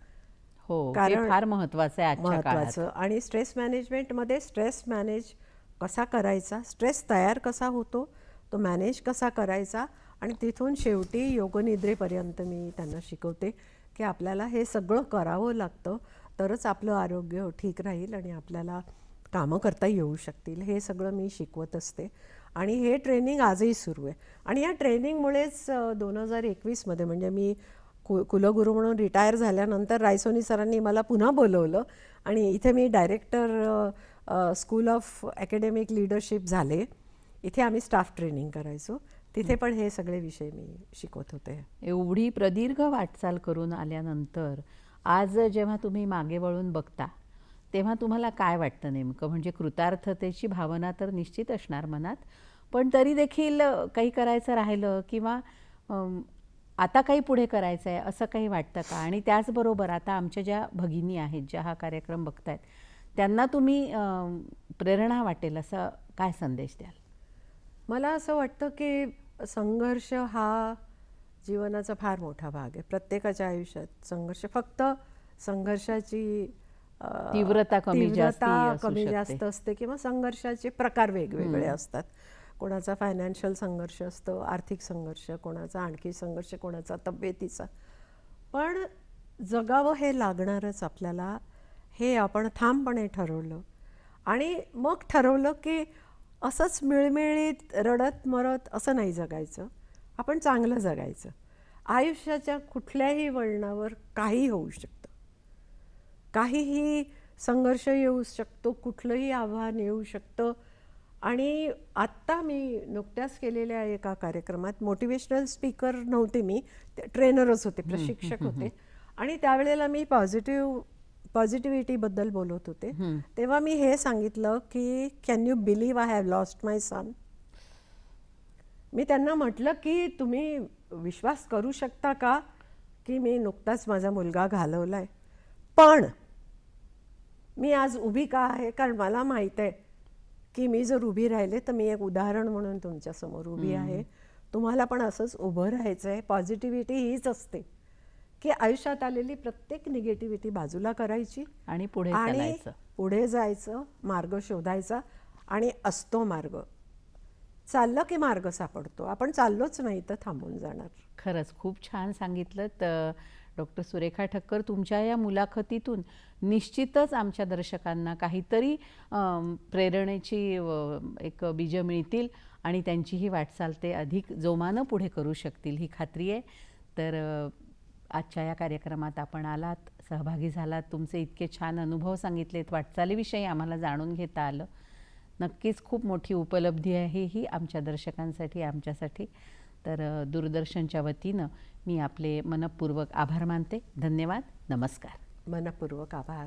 हो, ते कारण फार महत्त्वाचं आहे आजच्या काळात. महत्त्वाचं. आणि स्ट्रेस मॅनेजमेंटमध्ये स्ट्रेस मॅनेज कसा करायचा, स्ट्रेस तयार कसा होतो, तो मॅनेज कसा करायचा, आणि तिथून शेवटी योगनिद्रेपर्यंत मी त्यांना शिकवते की आपल्याला हे सगळं करावं लागतं, तरच आपलं आरोग्य ठीक राहील आणि आपल्याला कामं करता येऊ शकतील. हे सगळं मी शिकवत असते आणि हे ट्रेनिंग आजही सुरू आहे. आणि या ट्रेनिंगमुळेच 2021 मध्ये, म्हणजे मी कुलगुरू म्हणून रिटायर झाल्यानंतर रायसोनी सरांनी मला पुन्हा बोलवलं आणि इथे मी director school of academic leadership झाले. इथे आम्ही स्टाफ ट्रेनिंग करायचो. तिथे पण हे सगळे विषय मी शिकवत होते. एवढी प्रदीर्घ वाटचाल करून आल्यानंतर आज जेव्हा तुम्ही मागे वळून बघता, तेव्हा तुम्हाला काय वाटतं नेमकं? म्हणजे कृतार्थतेची भावना तर निश्चित असणार मनात, पण तरी देखील काही करायचं राहिलं किंवा आता काही पुढे करायचं आहे असं काही वाटतं का? आणि त्याचबरोबर आता आमच्या ज्या भगिनी आहेत, ज्या हा कार्यक्रम बघतायत, त्यांना तुम्ही प्रेरणा वाटेल असं काय संदेश द्याल? मला असं वाटतं की संघर्ष हा जीवनाचा फार मोठा भाग आहे. प्रत्येकाच्या आयुष्यात संघर्ष, फक्त संघर्षाची तीव्रता कमी जास्त असते किंवा संघर्षाचे प्रकार वेगवेगळे असतात. कोणाचा फायनान्शियल संघर्ष असतो, आर्थिक संघर्ष, कोणाचा आणखी संघर्ष, कोणाचा तब्येतीचा. पण जगावं हे लागणारच आपल्याला, हे आपण ठामपणे ठरवलं. आणि मग ठरवलं की असंच मिळमिळीत रडत मरत असं नाही जगायचं, आपण चांगलं जगायचं. आयुष्याच्या कुठल्याही वळणावर काही होऊ शकतं, काहीही संघर्ष येऊ शकतो, कुठलंही आव्हान येऊ शकतं. आणि आत्ता मी नुकत्याच केलेल्या एका कार्यक्रमात, मोटिवेशनल स्पीकर नव्हते मी, ट्रेनरच होते, प्रशिक्षक होते. आणि त्यावेळेला मी पॉझिटिव्हिटीबद्दल बोलत होते. तेव्हा मी हे सांगितलं की can you believe I have lost my son. मी त्यांना म्हटलं की तुम्ही विश्वास करू शकता का की मी नुकताच माझा मुलगा घालवलाय, पण मी आज उभी का आहे? कारण मला माहीत आहे की मी जर उभी राहिले तर मी एक उदाहरण म्हणून तुमच्यासमोर उभी आहे. तुम्हाला पण असंच उभं राहायचं आहे. पॉझिटिव्हिटी हीच असते की आयुष्यात आलेली प्रत्येक निगेटिव्हिटी बाजूला करायची आणि पुढे पुढे जायचं, मार्ग शोधायचा. आणि असतो मार्ग, चाललं की मार्ग सापडतो. आपण चाललोच नाही तर थांबून जाणार. खरंच खूप छान सांगितलं. तर डॉक्टर सुरेखा ठक्कर, तुमच्या या मुलाखतीतून निश्चितच आमच्या दर्शकांना काहीतरी प्रेरणेची एक बीजं मिळतील आणि त्यांचीही वाटचाल ते अधिक जोमानं पुढे करू शकतील, ही खात्री आहे. तर आजच्या या कार्यक्रमात आपण आलात, सहभागी झालात, तुमचे इतके छान अनुभव सांगितलेत, वाटचालीविषयी आम्हाला जाणून घेता आलं. नक्कीच खूप मोठी उपलब्धी आहे ही आमच्या दर्शकांसाठी, आमच्यासाठी. तर दूरदर्शनच्या वतीनं मी आपले मनपूर्वक आभार मानते. धन्यवाद. नमस्कार. मनपूर्वक आभार.